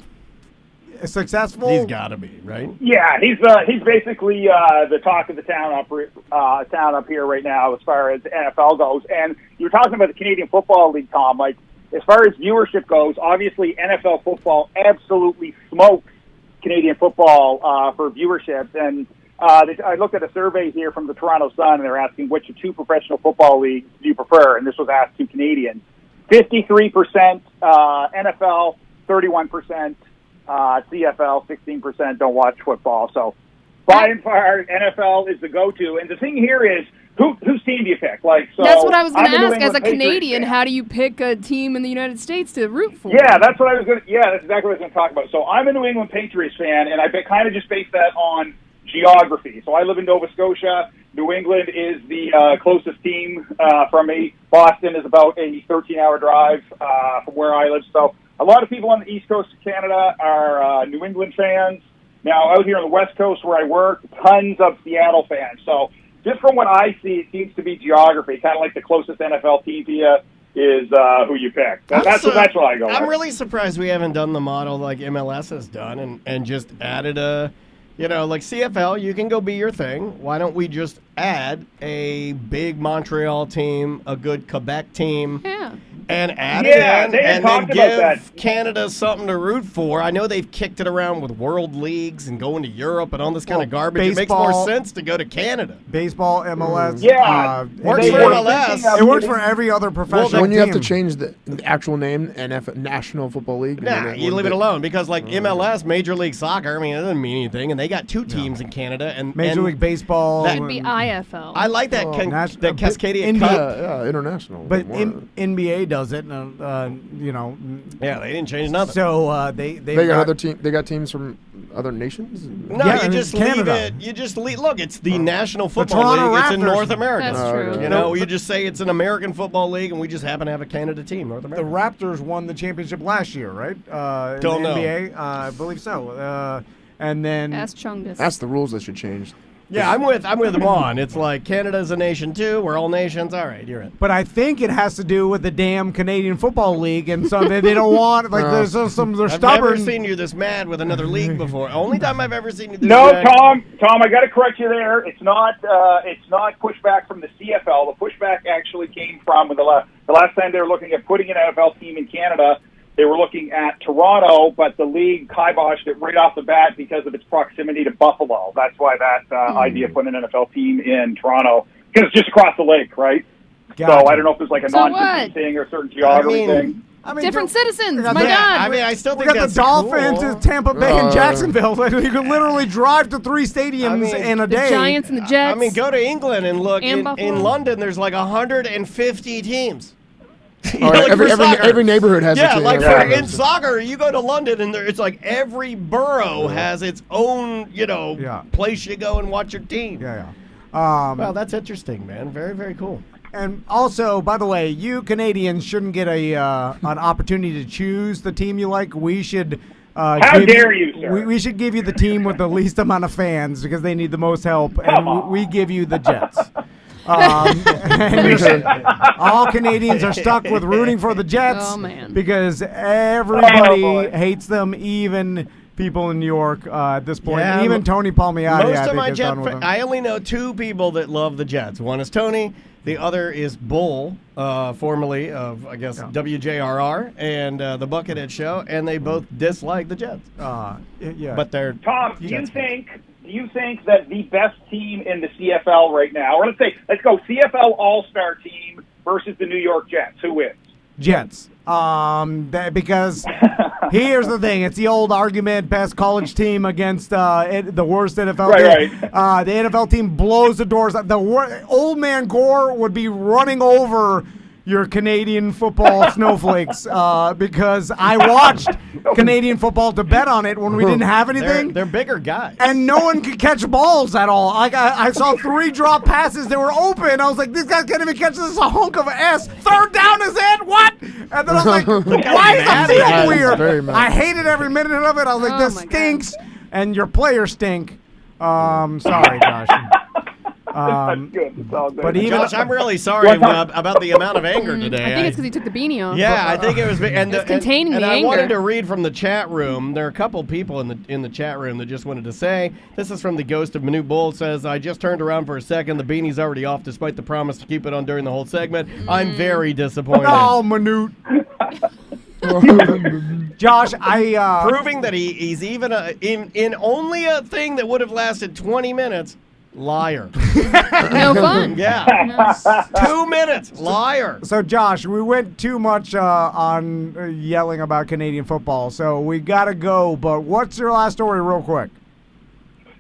successful? He's got to be, right? Yeah, he's basically the talk of the town up here right now as far as NFL goes. And you were talking about the Canadian Football League, Tom. Like, as far as viewership goes, obviously NFL football absolutely smokes Canadian football for viewership. And I looked at a survey here from the Toronto Sun, and they're asking which 2 professional football leagues do you prefer, and this was asked to Canadians. 53% NFL, 31% CFL, 16% don't watch football. So by and far, NFL is the go-to. And the thing here is, whose team do you pick? That's what I was going to ask. As a Canadian, how do you pick a team in the United States to root for? Yeah, that's what I was going to. Yeah, that's exactly what I was going to talk about. So I'm a New England Patriots fan, and I kind of just base that on geography. So I live in Nova Scotia. New England is the closest team from me. Boston is about a 13-hour drive from where I live. So a lot of people on the East Coast of Canada are New England fans. Now, out here on the West Coast where I work, tons of Seattle fans. So just from what I see, it seems to be geography. Kind of like the closest NFL team to you is who you pick. That's what I go with. I'm really surprised we haven't done the model like MLS has done and just added a, like CFL, you can go be your thing. Why don't we just add a big Montreal team, a good Quebec team, and add it in, and then give Canada something to root for? I know they've kicked it around with world leagues and going to Europe and all this kind of garbage. Baseball, it makes more sense to go to Canada. Baseball, MLS. Works for MLS. It works for every other professional team. When you have to change the actual name, National Football League. Nah, you leave it alone, because like MLS, Major League Soccer, I mean, it doesn't mean anything, and they got 2 teams in Canada. And Major League Baseball. That would be IFL. I like that that Cascadia Cup. Yeah, international. But NBA does it, and Yeah, they didn't change nothing. So They got other team. They got teams from other nations. No, Yeah, you just leave Canada. it. You just leave. Look, it's the National Football Toronto League. It's in Raptors. North America. That's true. You know, you just say it's an American Football League, and we just happen to have a Canada team, North The America. Raptors won the championship last year, right? In Don't the know. NBA, I believe so. And then Ask Chungus. That's the rules that should change. Yeah, I'm with them on. It's like Canada's a nation too. We're all nations. All right, you're in. But I think it has to do with the damn Canadian Football League, and so they don't want there's some they're I've stubborn. never seen you this mad with another league before. Only time I've ever seen you this No, mad. Tom, I got to correct you there. It's not pushback from the CFL. The pushback actually came from the last time they were looking at putting an NFL team in Canada. They were looking at Toronto, but the league kiboshed it right off the bat because of its proximity to Buffalo. That's why that idea of putting an NFL team in Toronto, because it's just across the lake, right? Gotcha. So I don't know if there's like a So non-compete what? thing or a certain geography thing. Different citizens. got My the- God. I mean, I still We think got that's the Dolphins cool. in Tampa Bay and Jacksonville. You can literally drive to 3 stadiums I mean, in a the day. Giants and the Jets. I mean, go to England and look. And In Buffalo. London, there's like 150 teams. Oh, Like every, for every, soccer. every neighborhood has a Yeah, team. like Yeah. in soccer, you go to London and it's like every borough has its own, place you go and watch your team. Yeah. Well, that's interesting, man. Very, very cool. And also, by the way, you Canadians shouldn't get an opportunity to choose the team you like. We should. How dare you, sir? We should give you the team with the least amount of fans because they need the most help, and we give you the Jets. And all Canadians are stuck with rooting for the Jets because everybody hates them, even people in New York at this point. Yeah, even Tony Palmiotti, Most I of think, my is Jet done with them. I only know 2 people that love the Jets. One is Tony. The other is Bull, formerly of, I guess, WJRR and the Buckethead Show, and they both dislike the Jets. Yeah. But they're Tom, do Jets you think that the best team in the CFL right now, or let's go CFL All-Star team versus the New York Jets, who wins? Jets. Because here's the thing: it's the old argument: best college team against the worst NFL team. Right. The NFL team blows the doors. Old man Gore would be running over your Canadian football snowflakes because I watched Canadian football to bet on it when we didn't have anything. They're bigger guys. And no one could catch balls at all. Like I saw 3 drop passes that were open. I was like, these guys can't even catch this. Is a hunk of an S. Third down is it? What? And then I was like, why is the field weird? I hated every minute of it. I was like, this stinks. And your players stink. Sorry, Josh. That's good. It's all good. But even Josh, I'm really sorry about the amount of anger today. I think it's because he took the beanie off. Yeah, I think it was. And It's containing and the I anger. wanted to read from the chat room. There are a couple people in the chat room that just wanted to say. This is from the Ghost of Manute Bull. It says, I just turned around for a second. The beanie's already off despite the promise to keep it on during the whole segment. I'm very disappointed. Oh, Manute. Josh, Proving that he's even in only a thing that would have lasted 20 minutes. Liar. No fun. Yeah. 2 minutes. Liar. So, Josh, we went too much on yelling about Canadian football, so we got to go. But what's your last story real quick?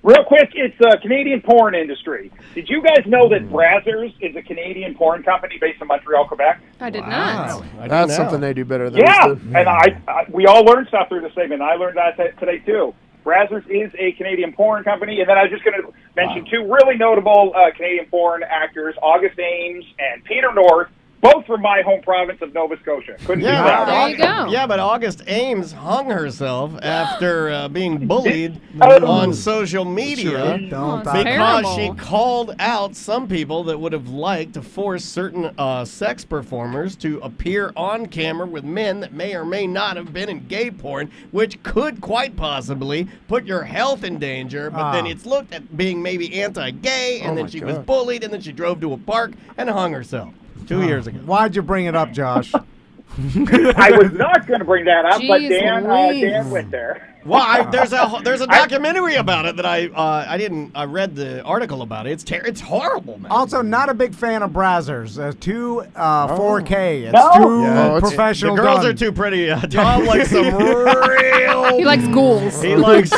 Real quick, it's the Canadian porn industry. Did you guys know that Brazzers is a Canadian porn company based in Montreal, Quebec? I did not. That's something they do better than Yeah, us do. and we all learned stuff through the segment. I learned that today, too. Brazzers is a Canadian porn company, and then I was just going to mention 2 really notable Canadian porn actors, August Ames and Peter North, both from my home province of Nova Scotia. Couldn't be prouder. There you go. Yeah, but August Ames hung herself after being bullied on social media because Terrible. she called out some people that would have liked to force certain sex performers to appear on camera with men that may or may not have been in gay porn, which could quite possibly put your health in danger. But then it's looked at being maybe anti-gay, and then she was bullied, and then she drove to a park and hung herself 2 years ago. Why'd you bring it up, Josh? I was not going to bring that up, but Jeez Dan Louise. Dan went there. Well, there's a documentary about it that I read the article about it. It's horrible, man. Also, not a big fan of Brazzers. Too 4K. It's No. too professional. The girls done. are too pretty. Tom likes some real. He likes ghouls. He likes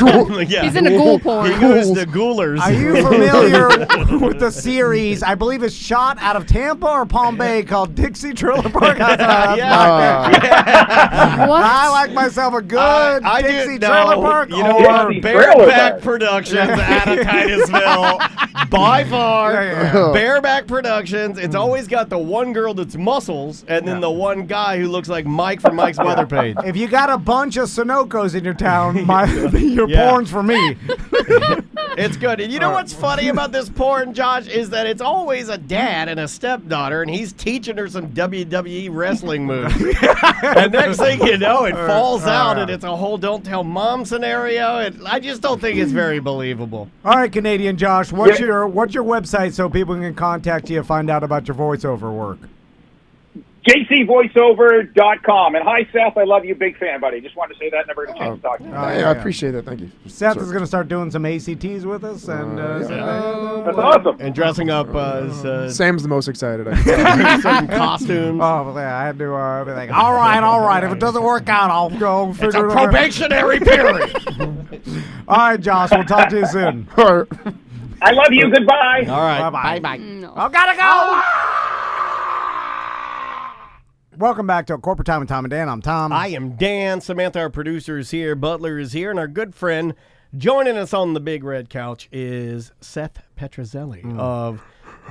yeah. He's into ghoul porn. He goes to ghoulers. Are you familiar with the series? I believe it's shot out of Tampa or Palm Bay called Dixie Trailer Park. What? I like myself a good Dixie Trailer Park. You know what? Bareback Productions out of Titusville. By far. Bareback Productions. It's always got the one girl that's muscles and then the one guy who looks like Mike from Mike's Weather Page. If you got a bunch of Sunoco's in your town, your porn's for me. It's good. And you know what's funny about this porn, Josh, is that it's always a dad and a stepdaughter, and he's teaching her some WWE wrestling moves. And next thing you know, it falls out, and it's a whole don't tell mom scenario. And I just don't think it's very believable. All right, Canadian Josh, what's your website so people can contact you and find out about your voiceover work? jcvoiceover.com. And hi, Seth. I love you. Big fan, buddy. Just wanted to say that. Never had a chance to talk to you. I appreciate that. Thank you. Seth is going to start doing some ACTs with us. And That's awesome. And dressing up as... Sam's the most excited. some costumes. Oh, yeah, I had to be like, all right. If it doesn't work out, I'll go figure It's a it out. probationary period. All right, Josh, we'll talk to you soon. I love you. Goodbye. All right. Bye-bye. No. I gotta go. Welcome back to Corporate Time with Tom and Dan. I'm Tom. I am Dan. Samantha, our producer, is here. Butler is here. And our good friend joining us on the big red couch is Seth Petrozelli of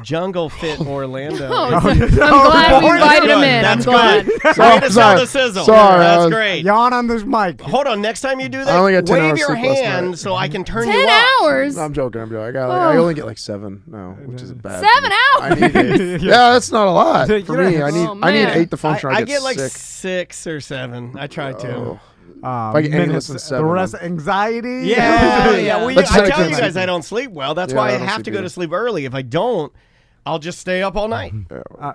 Jungle Fit Orlando. I'm glad we invited him in. That's I'm glad. good. Way to sell the sizzle. Sorry, That's great. Yawn on this mic. Hold on. Next time you do I that, only got 10 wave hours your sleep last hand night. so I can turn 10 you up. hours? No, I'm joking. I only get like 7 now, which is bad. 7 I need 8. Yeah, that's not a lot for me. I need 8 to function. I I get like sick. 6 or 7. I try to. If I get any less than 7, the rest anxiety. Yeah. Well, Let's I say tell you it's- guys I don't sleep well. That's why I have to go to sleep early. If I don't, I'll just stay up all night.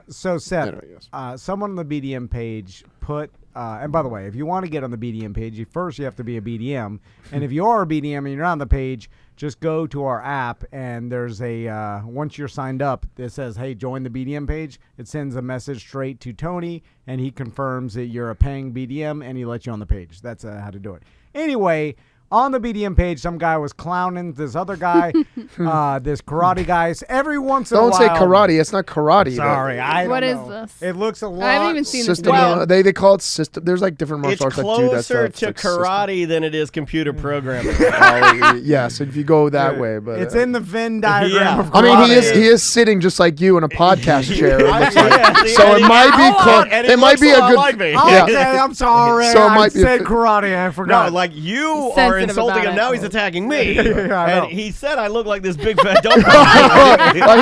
So, Seth, yes. someone on the BDM page put, and by the way, if you want to get on the BDM page, you have to be a BDM. And if you are a BDM and you're not on the page, just go to our app, and there's a, once you're signed up, it says, hey, join the BDM page. It sends a message straight to Tony, and he confirms that you're a paying BDM, and he lets you on the page. That's how to do it. Anyway, on the BDM page, some guy was clowning this other guy, this karate guy. Every once in a while. Don't say karate. It's not karate. Sorry, I don't What is know. this? It looks a lot. I haven't even seen System. this. They call it system. There's like different martial It's arts that do that closer stuff. to karate than it is computer programming. Yes, if you go that way, but It's in the Venn diagram of I karate. mean, he is sitting just like you in a podcast chair. It looks like. Yeah, So it might be close. and It might be a good. like me. Okay, I'm sorry. So it I might be a said fit- karate. I forgot. No, like you He's are sensitive insulting about him. it. Now he's attacking me. I know. And he said I look like this big fat dog.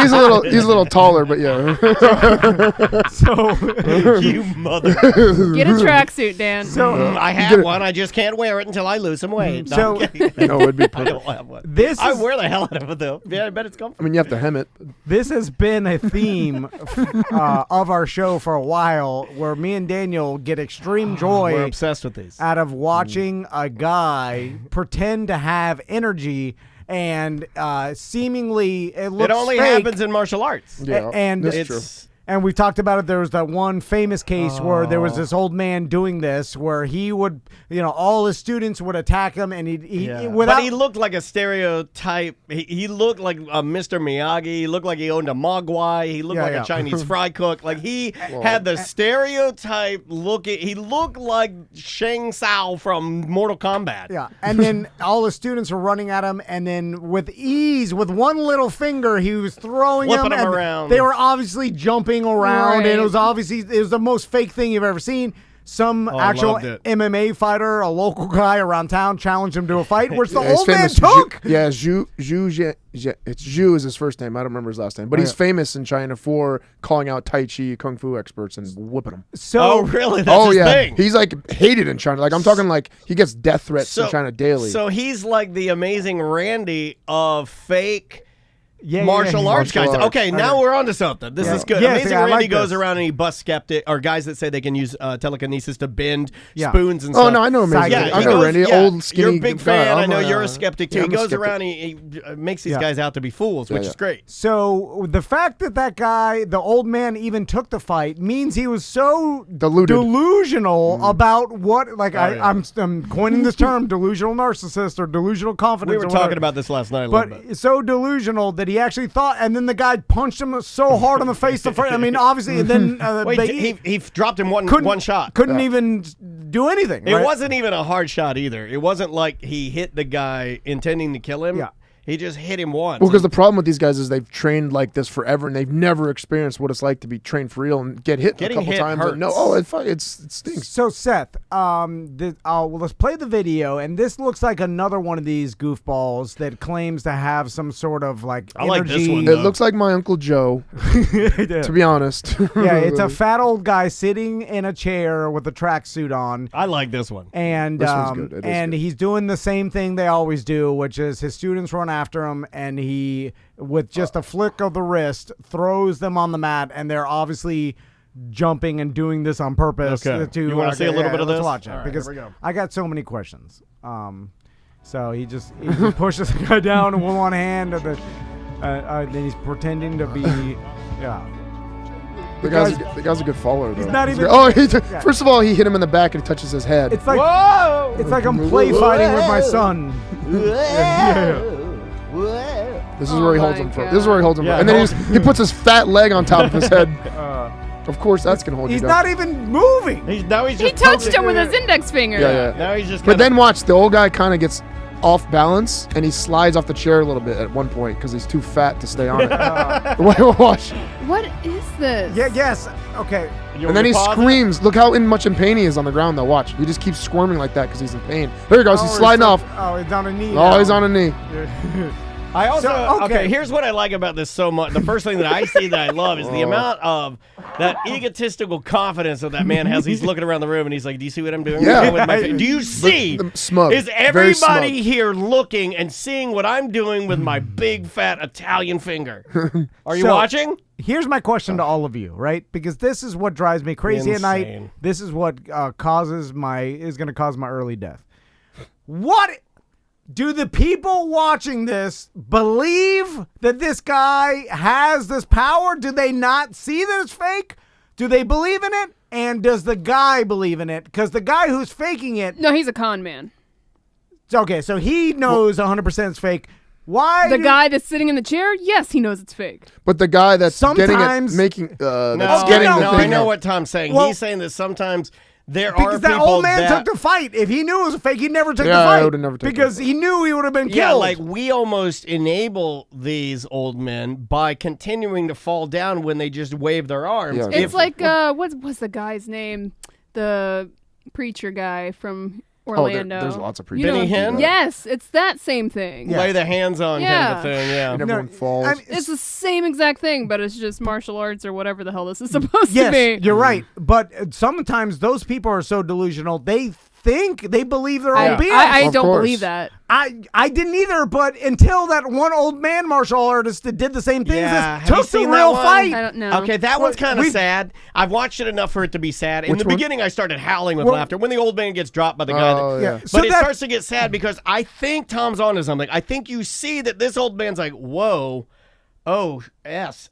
He's a little taller, but yeah. So, You mother. Get a tracksuit, Dan. I have one. I just can't wear it until I lose some weight. No, So- I'm kidding. No, it would be I perfect. don't have one. this I is, wear the hell out of it though. Yeah, I bet it's I comfortable. mean, you have to hem it. this has been a theme of our show for a while, where me and Daniel get extreme We're joy obsessed with these. out of watching a guy pretend to have energy and seemingly it looks It only fake. happens in martial arts. Yeah, and that's It's true. And we've talked about it. There was that one famous case where there was this old man doing this, where he would, all his students would attack him, and he without. But he looked like a stereotype. He looked like a Mr. Miyagi. He looked like he owned a Mogwai. He looked like a Chinese fry cook. Like he had the stereotype looking. He looked like Shang Tsung from Mortal Kombat. Yeah, and then all his students were running at him, and then with ease, with one little finger, he was throwing Flipping them them and around. They were obviously jumping around, and it was the most fake thing you've ever seen. Some actual loved it. MMA fighter, a local guy around town, challenged him to a fight, which the Yeah, he's old man famous. took. It's Zhu is his first name. I don't remember his last name, but he's famous in China for calling out Tai Chi, Kung Fu experts and whipping them. So, Oh, really? That's his thing. He's like hated in China. Like I'm talking like he gets death threats in China daily. So he's like the amazing Randy of fake martial arts guys. Martial arts. Okay, now we're on to something. This is good. Yes, Amazing I Randy like goes this. around and he busts skeptic or guys that say they can use telekinesis to bend spoons and stuff. Oh no, I know Amazing. Yeah, I he know goes- Randy, yeah, old skinny. You're a big guy. fan. I I'm know you're a skeptic too. yeah, He I'm a goes skeptic. around. He makes these guys out to be fools, which is great. So the fact that guy, the old man, even took the fight means he was so delusional about what. Like I'm coining this term, delusional narcissist or delusional confidence. We were talking about this last night. But so delusional that he actually thought, and then the guy punched him so hard on the face. I mean, obviously, and then he dropped him one shot. Couldn't even do anything. It right? wasn't even a hard shot either. It wasn't like he hit the guy intending to kill him. Yeah. He just hit him once. Well, because the problem with these guys is they've trained like this forever, and they've never experienced what it's like to be trained for real and get hit Getting a couple hit times. hurts. And no, it stinks. So Seth, let's play the video, and this looks like another one of these goofballs that claims to have some sort of like I like energy. this one, It looks like my Uncle Joe, to be honest. Yeah, it's a fat old guy sitting in a chair with a tracksuit on. I like this one. And This one's good. It is and good. he's doing the same thing they always do, which is his students run after him, and he, with just a flick of the wrist, throws them on the mat, and they're obviously jumping and doing this on purpose. Okay. To, You wanna see a little bit of let's this? watch it All right, because here we go. I got so many questions. So he just pushes the guy down with one hand, and then he's pretending to be, The guy's a good follower, though. He's not even- First of all, he hit him in the back and he touches his head. It's like Whoa! it's like I'm play fighting with my son. This is where he holds him from. This is where he holds him Yeah, from. And then he puts his fat leg on top of his head. Of course, that's gonna hold He's you not down. even moving. He touched him with his index finger. Yeah. Now he's just. But then watch, the old guy kind of gets off balance and he slides off the chair a little bit at one point because he's too fat to stay on it. Watch. What is this? Yes. Okay. And then he screams. Look how much in pain he is on the ground, though. Watch. He just keeps squirming like that because he's in pain. There he goes. He's sliding off. Oh, he's on a knee. Oh, he's on a knee. I also So, okay. Here's what I like about this so much. The first thing that I see that I love is the amount of that egotistical confidence that man has. He's looking around the room and he's like, "Do you see what I'm doing? Yeah. With my do you see? Smug. Is Very smug. everybody here looking and seeing what I'm doing with my big fat Italian finger? Are you So- watching? Here's my question to all of you, right? Because this is what drives me crazy at night. Insane. This is what is going to cause my early death. What do the people watching this believe that this guy has this power? Do they not see that it's fake? Do they believe in it? And does the guy believe in it? Because the guy who's faking it, No, he's a con man. okay, so he knows 100% it's fake. Why? The guy that's sitting in the chair, yes, he knows it's fake. But the guy that's getting Sometimes- it, making, that's No, getting no, the no, thing. I know what Tom's saying. Well- He's saying that sometimes there are Because that people old man that took the fight. If he knew it was a fake, he never took the Yeah, I fight. would've never taken because it. he knew he would have been killed. Yeah, like we almost enable these old men by continuing to fall down when they just wave their arms. Yeah. It's like what's the guy's name? The preacher guy from Orlando. there's lots of You preachers. know- Benny Hinn? Yes, it's that same thing. lay the hands on kind of a thing. Yeah. And everyone falls. I mean, It's the same exact thing, but it's just martial arts or whatever the hell this is supposed to yes, be. you're right. But sometimes those people are so delusional, they believe their own BS. I Of don't course. believe that. I didn't either, but until that one old man martial artist that did the same thing Yeah, as have this, you took the seen that real one? fight. I don't know. Okay, that one's kind of we- sad. I've watched it enough for it to be sad. In Which the one? beginning, I started howling with Well- laughter when the old man gets dropped by the guy. Oh, that, yeah. Yeah. But So it that- starts to get sad because I think Tom's onto something. I think you see that this old man's like, whoa, oh, yes,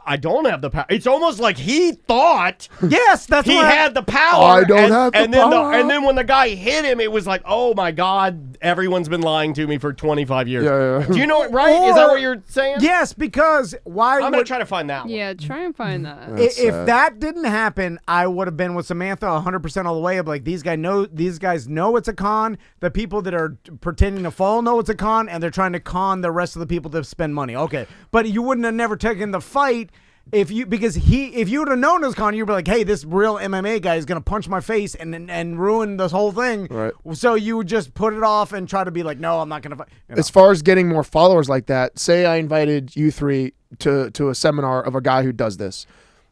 I don't have the power. It's almost like he thought Yes, that's he what had the power. I don't and, have the and then power. and then when the guy hit him, it was like, oh my God, everyone's been lying to me for 25 years. Yeah. Do you know it right? Is that what you're saying? Yes, because why I'm going would to try to find that one. Yeah, try and find that. That's if sad. that didn't happen, I would have been with Samantha 100% all the way. Of like these guys know it's a con. The people that are pretending to fall know it's a con, and they're trying to con the rest of the people to spend money. Okay, but you wouldn't have never taken the fight if you would have known it was con, you'd be like, hey, this real MMA guy is gonna punch my face and ruin this whole thing. Right. So you would just put it off and try to be like, no, I'm not gonna fight. You know. As far as getting more followers like that, say I invited you three to a seminar of a guy who does this.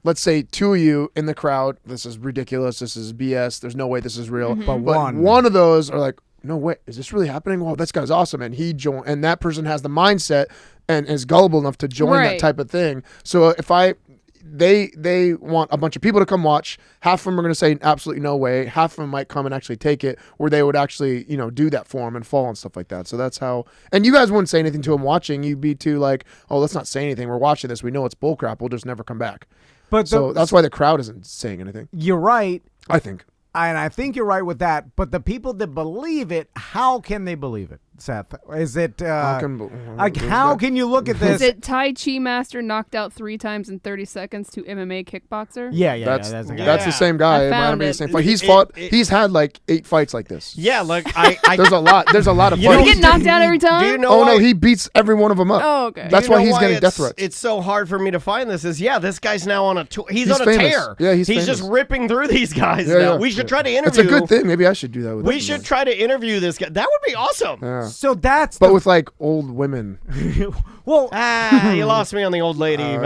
Let's say two of you in the crowd, this is ridiculous, this is BS, there's no way this is real. But But one of those are like, no way, is this really happening? Wow, this guy's awesome. And he joined, and that person has the mindset and is gullible enough to join that type of thing. So if they want a bunch of people to come watch. Half of them are going to say absolutely no way. Half of them might come and actually take it, where they would actually, do that for them and fall and stuff like that. So that's how. And you guys wouldn't say anything to them watching. You'd be too like, oh, let's not say anything. We're watching this. We know it's bullcrap. We'll just never come back. But so that's why the crowd isn't saying anything. You're right. I think. And I think you're right with that. But the people that believe it, how can they believe it? Seth, is it how can you look at this? Is it Tai Chi master knocked out 3 times in 30 seconds to MMA kickboxer? Yeah, that's the guy. That's the same guy. I found it. Same fight. He's had like 8 fights like this. Yeah, like there's a lot of fights. Did he get knocked out every time? Do you know no, he beats every one of them up. Oh, okay. That's why he's getting death threats. It's so hard for me to find this. This guy's now on a tour. He's on a famous. tear. Yeah, he's famous. just ripping through these guys now. Yeah. We should try to interview. It's a good thing. Maybe I should do that with We should try to interview this guy. That would be awesome. Yeah. So that's but with like old women. Well, you lost me on the old lady.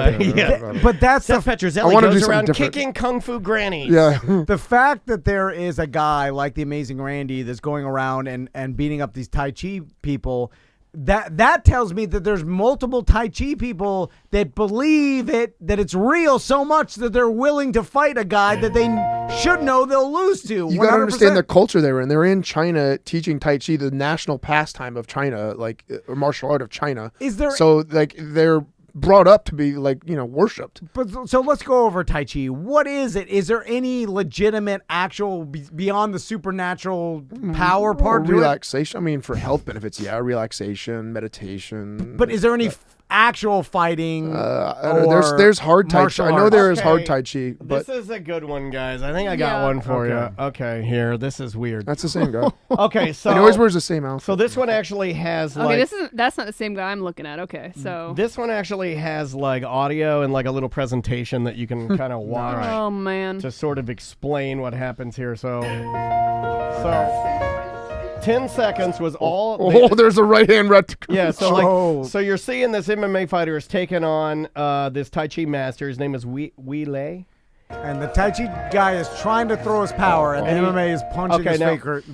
But that's Seth Petrozelli goes around kicking kung fu grannies. Yeah. The fact that there is a guy like the Amazing Randy that's going around and beating up these Tai Chi people, that tells me that there's multiple Tai Chi people that believe that it's real so much that they're willing to fight a guy that they should know they'll lose to. You got to understand the culture they were in. They're in China teaching Tai Chi, the national pastime of China, like martial art of China. So like they're brought up to be like worshipped. But so let's go over Tai Chi. What is it? Is there any legitimate actual beyond the supernatural power part? Relaxation. I mean, for health benefits, relaxation, meditation. But is there any actual fighting? There's hard Tai Chi. I know there is hard Tai Chi. But this is a good one, guys. I think I got one for you. Okay, here. This is weird. That's the same guy. Okay, so he always wears the same outfit. So this one actually has that's not the same guy I'm looking at. Okay, so this one actually has like audio and like a little presentation that you can kind of watch. Oh man. To sort of explain what happens here. So 10 seconds was all. There's a right hand reticle. Yeah, so you're seeing this MMA fighter is taking on this Tai Chi master. His name is Wei Lei. And the Tai Chi guy is trying to throw his power, and the MMA is punching his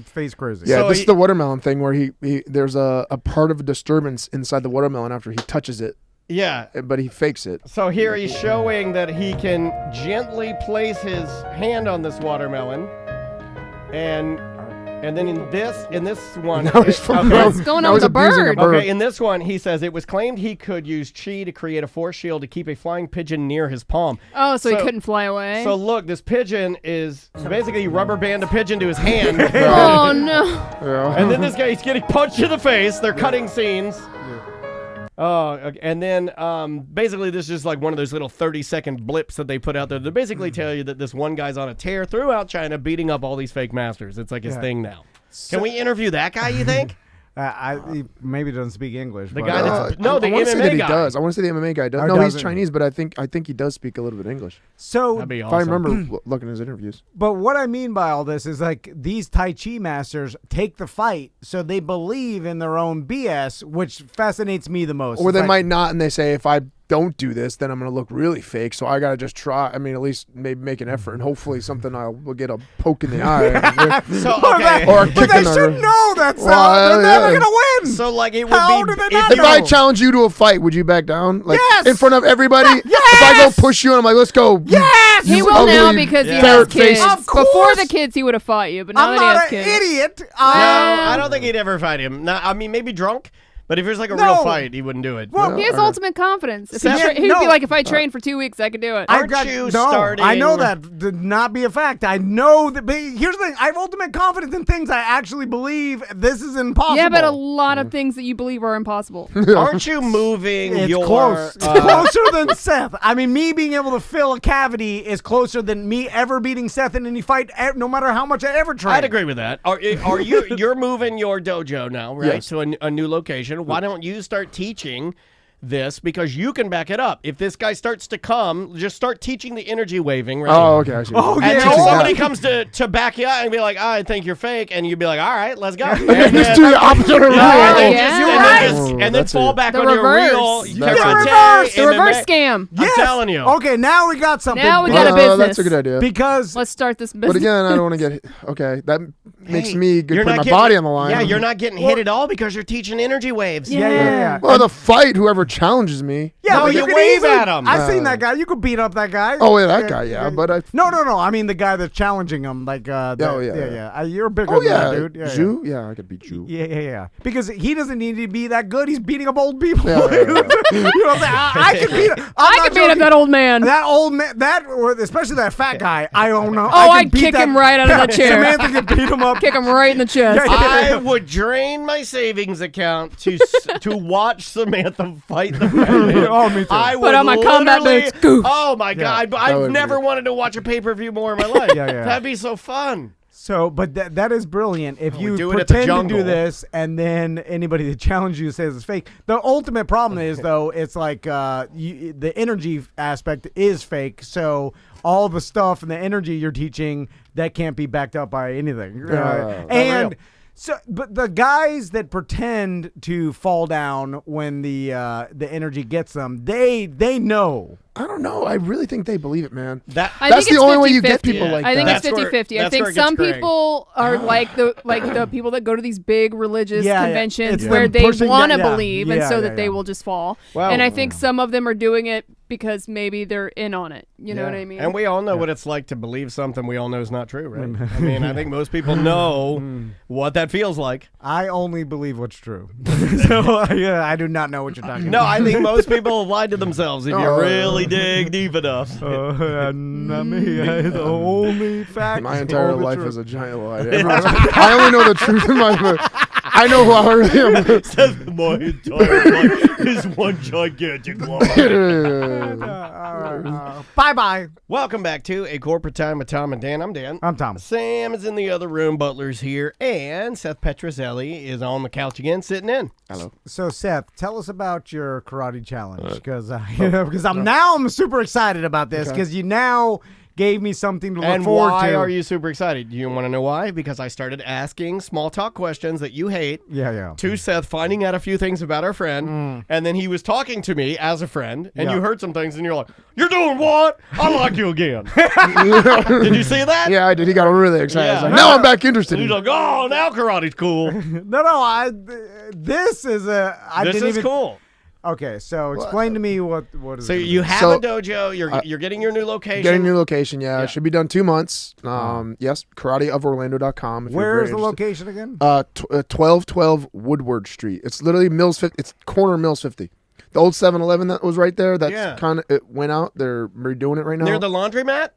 face crazy. Yeah, this is the watermelon thing where he there's a part of a disturbance inside the watermelon after he touches it. Yeah. But he fakes it. So here he's showing that he can gently place his hand on this watermelon, and then in this one, what's going on with the bird? Okay, in this one, he says it was claimed he could use chi to create a force shield to keep a flying pigeon near his palm. Oh, so he couldn't fly away? So look, this pigeon is basically rubber band a pigeon to his hand. Oh, no. Yeah. And then this guy, he's getting punched in the face. They're cutting scenes. Oh, okay. And then basically this is like one of those little 30-second blips that they put out there. They basically tell you that this one guy's on a tear throughout China beating up all these fake masters. It's like his thing now. Can we interview that guy, you think? He maybe doesn't speak English. The guy that's the MMA guy. Does. I want to say the MMA guy does. No, he's Chinese, but I think he does speak a little bit English. So that'd be if awesome. I remember looking at his interviews. But what I mean by all this is like these Tai Chi masters take the fight, so they believe in their own BS, which fascinates me the most. Or they might not, and they say if I don't do this, then I'm going to look really fake. So I got to just try. I mean, at least maybe make an effort, and hopefully something will get a poke in the eye. Or a kick they should know that's they're never going to win. So like it would How be do they not if know? I challenge you to a fight, would you back down? Like Yes! in front of everybody? Yes! If I go push you and I'm like, let's go. Yes! He You will now ugly because he ferret has kids. face. Of course. Before the kids, he would have fought you, but now I'm that he not has an kids. idiot. No, I don't think he'd ever fight him. No, I mean, maybe drunk. But if it was like a real fight, he wouldn't do it. Well, He has ultimate confidence. If Seth, he'd be like, if I train for 2 weeks, I could do it. I know that did not be a fact. I know that. But here's the thing: I have ultimate confidence in things I actually believe. This is impossible. Yeah, but a lot of things that you believe are impossible. Aren't you moving It's your... close. It's closer than Seth. I mean, me being able to fill a cavity is closer than me ever beating Seth in any fight, no matter how much I ever train. I'd agree with that. Are you're moving your dojo now, right? Yes. To a new location. Why don't you start teaching this because you can back it up. If this guy starts to come, just start teaching the energy waving. Right? Oh, okay. I see. Oh, And yeah. then somebody comes to back you up and be like, I think you're fake. And you'd be like, all right, let's go. And Just do the opposite of real. and then fall back The on reverse. your real That's karate, The reverse scam. I'm telling you. Okay, now we got something. Now we got a business. That's a good idea. Because Let's start this business. But again, I don't want to get hit. Okay, that makes me You're put not my getting- body on the line. Yeah, you're not getting hit at all because you're teaching energy waves. yeah. Well, the fight, whoever challenges me. Yeah, No, but you you can wave easily, at him. I've seen that guy. You could beat up that guy. Oh, yeah, that guy, yeah. But I. No. I mean the guy that's challenging him. Like, yeah. You're bigger Oh, than yeah. that, dude. Yeah, Jew? Yeah, I could beat Jew. Yeah. Because he doesn't need to be that good. He's beating up old people. Yeah. You know what I'm saying? I can beat. I can beat up that old man. That old man, or especially that fat guy. I don't know. Oh, I I'd kick him right out of the chair. Samantha could beat him up. Kick him right in the chest. I would drain my savings account to watch Samantha fight the Batman. Oh, me too. I would Put on my combat literally- boots. Goof. Oh my God! I've would never be- wanted to watch a pay-per-view more in my life. Yeah. That'd be so fun. So, but that is brilliant. If We you do it at the pretend to jungle. do this, and then anybody that challenges you says it's fake. The ultimate problem is though, it's like the energy aspect is fake. So all the stuff and the energy you're teaching that can't be backed up by anything. And real. so, but the guys that pretend to fall down when the energy gets them, they know. I don't know. I really think they believe it, man. I That's think the it's only way you 50-50. get people like I think that. it's 50-50. I that's think where it gets some gray. people are like the people that go to these big religious Yeah. conventions It's where them they pushing want to down- yeah. believe, and Yeah, so yeah, that they yeah. will just fall. Well, and I think some of them are doing it because maybe they're in on it. You know what I mean? And we all know what it's like to believe something we all know is not true, right? I mean, I think most people know what that feels like. I only believe what's true. So I do not know what you're talking No, about. I think most people have lied to themselves if you really dig deep enough. Not me. The only fact. My entire life is a giant lie. I only know the truth in my. I know who I really am. My entire life is one gigantic lie. Bye. Welcome back to A Corporate Time with Tom and Dan. I'm Dan. I'm Tom. Sam is in the other room. Butler's here. And Seth Petrozelli is on the couch again, sitting in. Hello. So Seth, tell us about your karate challenge because I'm super excited about this because you now gave me something to look And forward why to. are you super excited? You want to know why? Because I started asking small talk questions that you hate. Yeah. To Seth, finding out a few things about our friend, and then he was talking to me as a friend, and you heard some things, and you're like, "You're doing what? I like you again." Did you see that? Yeah, I did. He got really excited. I was Yeah. like, now I'm back interested. And he's in like, "Oh, now karate's cool. This is This is cool." Okay, so explain to me what is. So it you have So, a dojo. You're getting your new location. Getting a new location, yeah. Yeah. It should be done 2 months. Yes, karateoforlando.com. Where is the location again? 1212 Woodward Street. It's literally Mills 50. It's corner Mills 50. The old 7-Eleven that was right there, that's kind of, it went out. They're redoing it right now. Near the laundromat.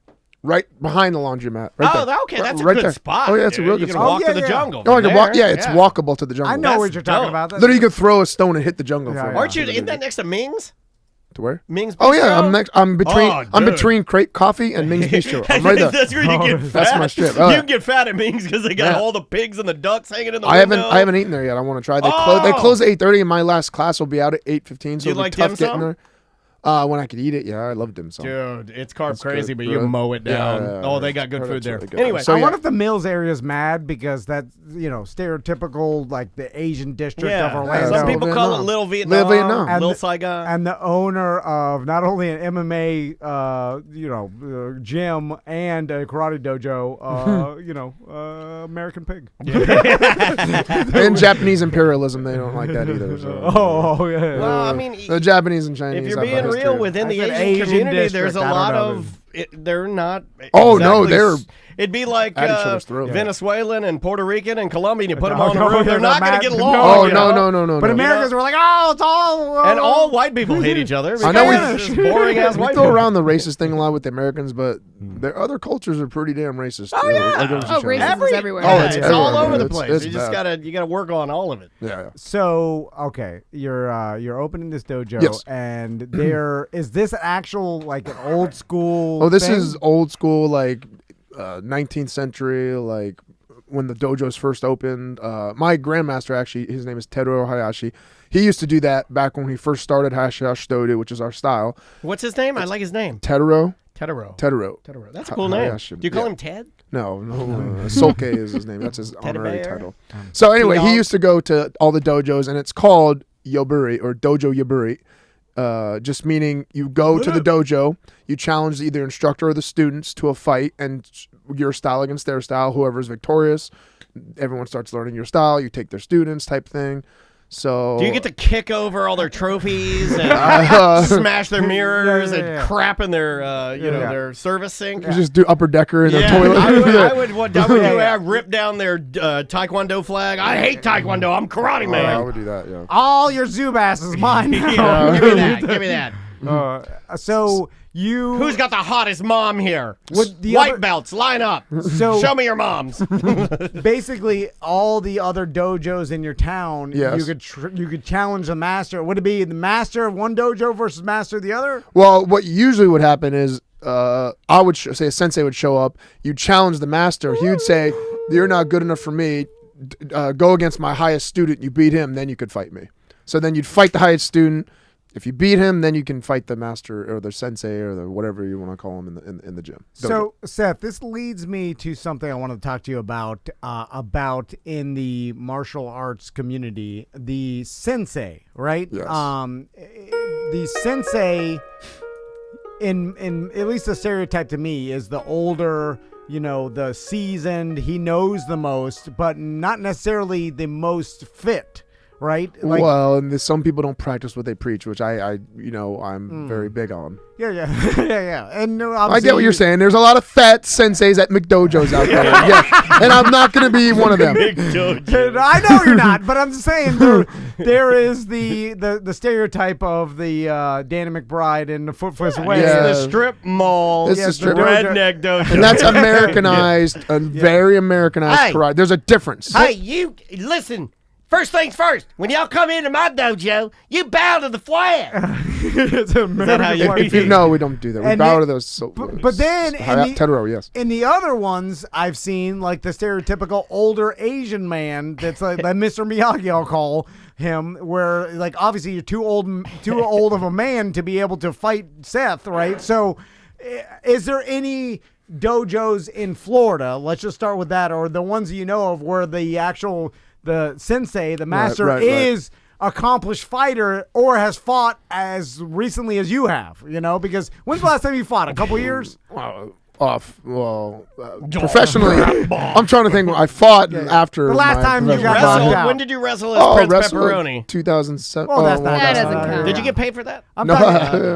Right behind the laundromat. Right there. Okay, that's a Right good there. spot. Oh, yeah, it's a dude. real You good can spot. walk Oh, to the yeah. jungle. No, I from can there. walk. Yeah, it's walkable to the jungle. I know That's what you're talking dope. about. That's- Literally, you could throw a stone and hit the jungle. Yeah, from yeah. Aren't you? Isn't that next to Ming's? To where? Ming's. Oh yeah, Bistro? I'm between. Oh, I'm dude. between Crepe Coffee and Ming's Bistro. I'm right there. That's where you get fat. That's my strip. You Oh, can get fat at Ming's because they got Yeah. all the pigs and the ducks hanging in the I window. haven't eaten there yet. I want to try. They Oh. close at 8:30, and my last class will be out at 8:15. So Do you it'll like be tough dim getting sum? there. When I could eat it, yeah, I love dim sum. Dude, it's carb That's crazy, good, but you really. mow it down. Yeah, Oh, they got good that's food there. really good. Anyway, So, I yeah. wonder if the Mills area is mad because that's stereotypical like the Asian district of Orlando. Some people call it Little Vietnam, Little Vietnam. And Little the- Saigon. and the owner of not only an MMA, gym and a karate dojo, American Pig. And Japanese imperialism, they don't like that either. So. Yeah. Well, I mean, The Japanese and Chinese. if you're have a being history. real within I the said Asian Asian community, district, there's a I don't lot know. of. They're not. Oh, no, exactly they're It'd be like at each other's throat. Venezuelan and Puerto Rican and Colombian. You put them No, all in a no, room, they're they're not going not- to get no. along. Oh you no, know? no, no, But no. Americans were like, oh, it's all. And all white people hate each other. I know because it's boring ass We white throw people. around the racist thing a lot with the Americans, but their other cultures are pretty damn racist. Oh, yeah. racism is everywhere. Yeah, it's it's all everywhere. over the It's- place. it's You just bad. gotta work on all of it. Yeah. So okay, you're opening this dojo, Yes. and is this actual like an old school? Oh, this thing? is old school, like 19th century, like when the dojos first opened. My grandmaster, actually, his name is Teruo Hayashi. He used to do that back when he first started Hash Dodo, which is our style. What's his name? I like his name. Tedero. Tedero. That's a cool name. Do you call him Ted? No. Solke is his name. That's his honorary title. So anyway, he used to go to all the dojos, and it's called Yoburi or Dojo Yoburi. Just meaning you go to the dojo, you challenge either instructor or the students to a fight, and your style against their style. Whoever's victorious, everyone starts learning your style. You take their students, type thing. So do you get to kick over all their trophies and smash their mirrors and crap in their their service sink? You just do upper decker in the toilet. I would rip down their taekwondo flag. I hate taekwondo. I'm karate man. I would do that. Yeah. All your Zubas is mine. Give me that. So you who's got the hottest mom here? White belts, line up. So show me your moms. Basically, all the other dojos in your town, you could challenge the master. Would it be the master of one dojo versus master of the other? Well, what usually would happen is I would say a sensei would show up. You challenge the master. He would say, "You're not good enough for me. Go against my highest student. You beat him, then you could fight me." So then you'd fight the highest student. If you beat him, then you can fight the master or the sensei or the whatever you want to call him in the gym. So, Seth, this leads me to something I want to talk to you about in the martial arts community, the sensei, right? Yes. The sensei, in at least the stereotype to me, is the older, the seasoned. He knows the most, but not necessarily the most fit. Right? And some people don't practice what they preach, which I'm very big on. Yeah. And I get what you're saying. There's a lot of fat senseis at McDojos out there. Yeah. And I'm not going to be one of them. I know you're not, but I'm just saying there is the stereotype of the Danny McBride and the Foot Fist Way. Yeah. The strip mall. It's the strip redneck dojo. And that's Americanized, very Americanized karate. There's a difference. Hey, you listen. First things first, when y'all come into my dojo, you bow to the flag. It's American. No, we don't do that. We bow to those. But then Tedero, yes. In the other ones, I've seen like the stereotypical older Asian man that's like Mr. Miyagi, I'll call him, where like obviously you're too old of a man to be able to fight Seth, right? So, is there any dojos in Florida? Let's just start with that, or the ones you know of where the sensei, the master, is accomplished fighter or has fought as recently as you have, because when's the last time you fought? A couple years? Professionally, I'm trying to think. I fought after the last time you got wrestled. When did you wrestle as Prince Pepperoni? 2007. Well, that doesn't count. Did you get paid for that?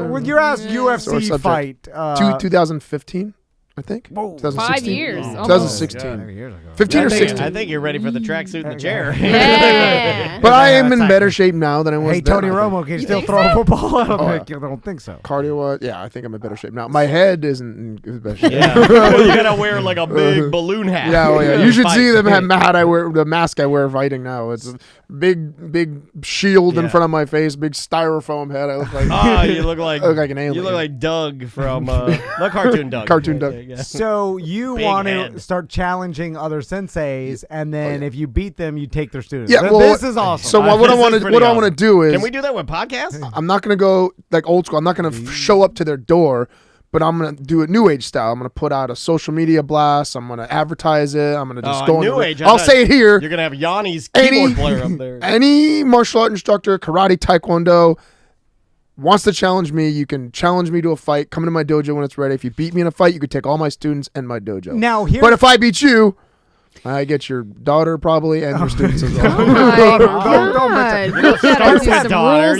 With your ass UFC fight. 2015. I think. 5 years. 2016. 15 or 16. I think you're ready for the tracksuit and the chair. Yeah. But I am in better shape now than I was. Hey, Tony Romo, can you still throw a football? I don't think so. Cardio, I think I'm in better shape now. My head isn't in better shape. Yeah. Well, you gotta wear like a big balloon hat. Yeah. You should see the hat I wear, the mask I wear fighting now. It's a big shield in front of my face, big styrofoam head. I look like. You look like an alien. You look like Doug from the cartoon Doug. Cartoon Doug. So you want to start challenging other senseis, and then if you beat them, you take their students. Yeah, this is awesome. So what I want to do is, can we do that with podcasts? I'm not going to go like old school. I'm not going to show up to their door, but I'm going to do it new age style. I'm going to put out a social media blast. I'm going to advertise it. I'm going to just go new age. I'll say it here. You're going to have Yanni's keyboard player up there. Any martial art instructor, karate, taekwondo, wants to challenge me, you can challenge me to a fight. Come into my dojo when it's ready. If you beat me in a fight, you could take all my students and my dojo. But if I beat you, I get your daughter probably and your students as well. Oh my God. You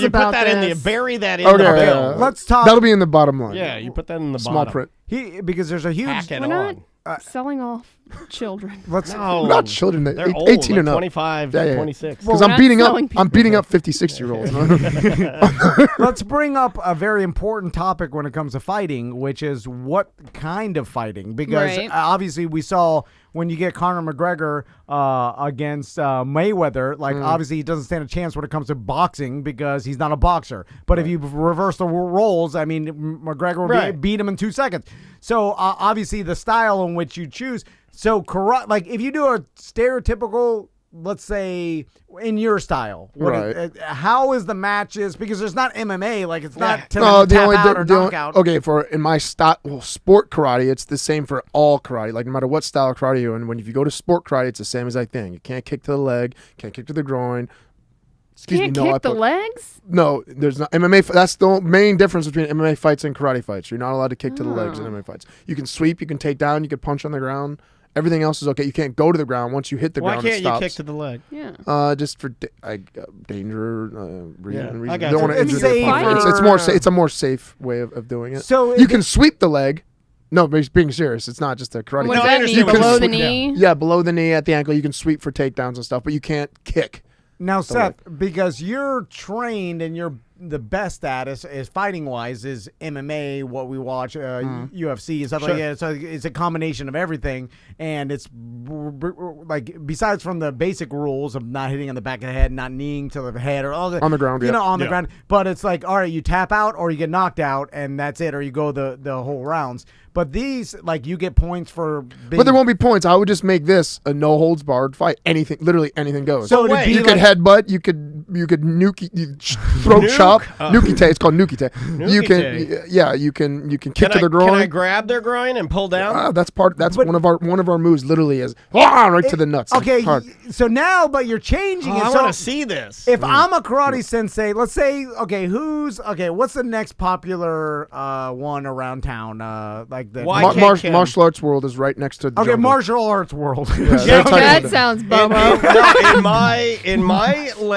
put that in the bury that in the bill. Let's talk. That'll be in the bottom line. Yeah, you put that in the small bottom. print. Because there's a huge. We're not selling off children. Not children. They're 18 old, and like up. 25, 26. Because I'm beating up 56-year-olds. Let's bring up a very important topic when it comes to fighting, which is what kind of fighting. Because obviously we saw when you get Conor McGregor against Mayweather, obviously he doesn't stand a chance when it comes to boxing because he's not a boxer. But if you reverse the roles, I mean, McGregor would beat him in 2 seconds. So obviously the style in which you choose. So if you do a stereotypical let's say in your style, how is the matches? Because there's not MMA, like it's not tap out or knockout. Okay, in my style, sport karate, it's the same for all karate. Like no matter what style of karate you're in, if you go to sport karate, it's the same exact thing. You can't kick to the leg, can't kick to the groin. Kick the legs? No, there's not MMA. That's the main difference between MMA fights and karate fights. You're not allowed to kick to the legs in MMA fights. You can sweep, you can take down, you can punch on the ground. Everything else is okay. You can't go to the ground. Once you hit the ground, it stops. Why can't you kick to the leg? Yeah. Just for danger reason. I got don't want to injure the opponent. It's more. It's a more safe way of doing it. So you can sweep the leg. No, but being serious, it's not just a karate. What does that mean? Below the knee? Yeah, below the knee at the ankle. You can sweep for takedowns and stuff, but you can't kick. Now, Seth, because you're trained and you're the best at is fighting wise is MMA, what we watch, UFC and stuff like that. So it's a combination of everything, and it's like besides from the basic rules of not hitting on the back of the head, not kneeing to the head, or all the on the ground, on the ground. But it's like, all right, you tap out or you get knocked out, and that's it, or you go the whole rounds. But these, like, you get points for being... But there won't be points. I would just make this a no-holds-barred fight. Anything, literally anything goes. So you could headbutt, you could throat chop. Nukite, it's called nukite. You can kick to the groin. Can I grab their groin and pull down? That's one of our moves literally is right to the nuts. Okay, so now, but you're changing it. I want to see this. If I'm a karate sensei, let's say, what's the next popular one around town? Like the martial arts world is right next to the jungle. Martial arts world. That sounds Bobo.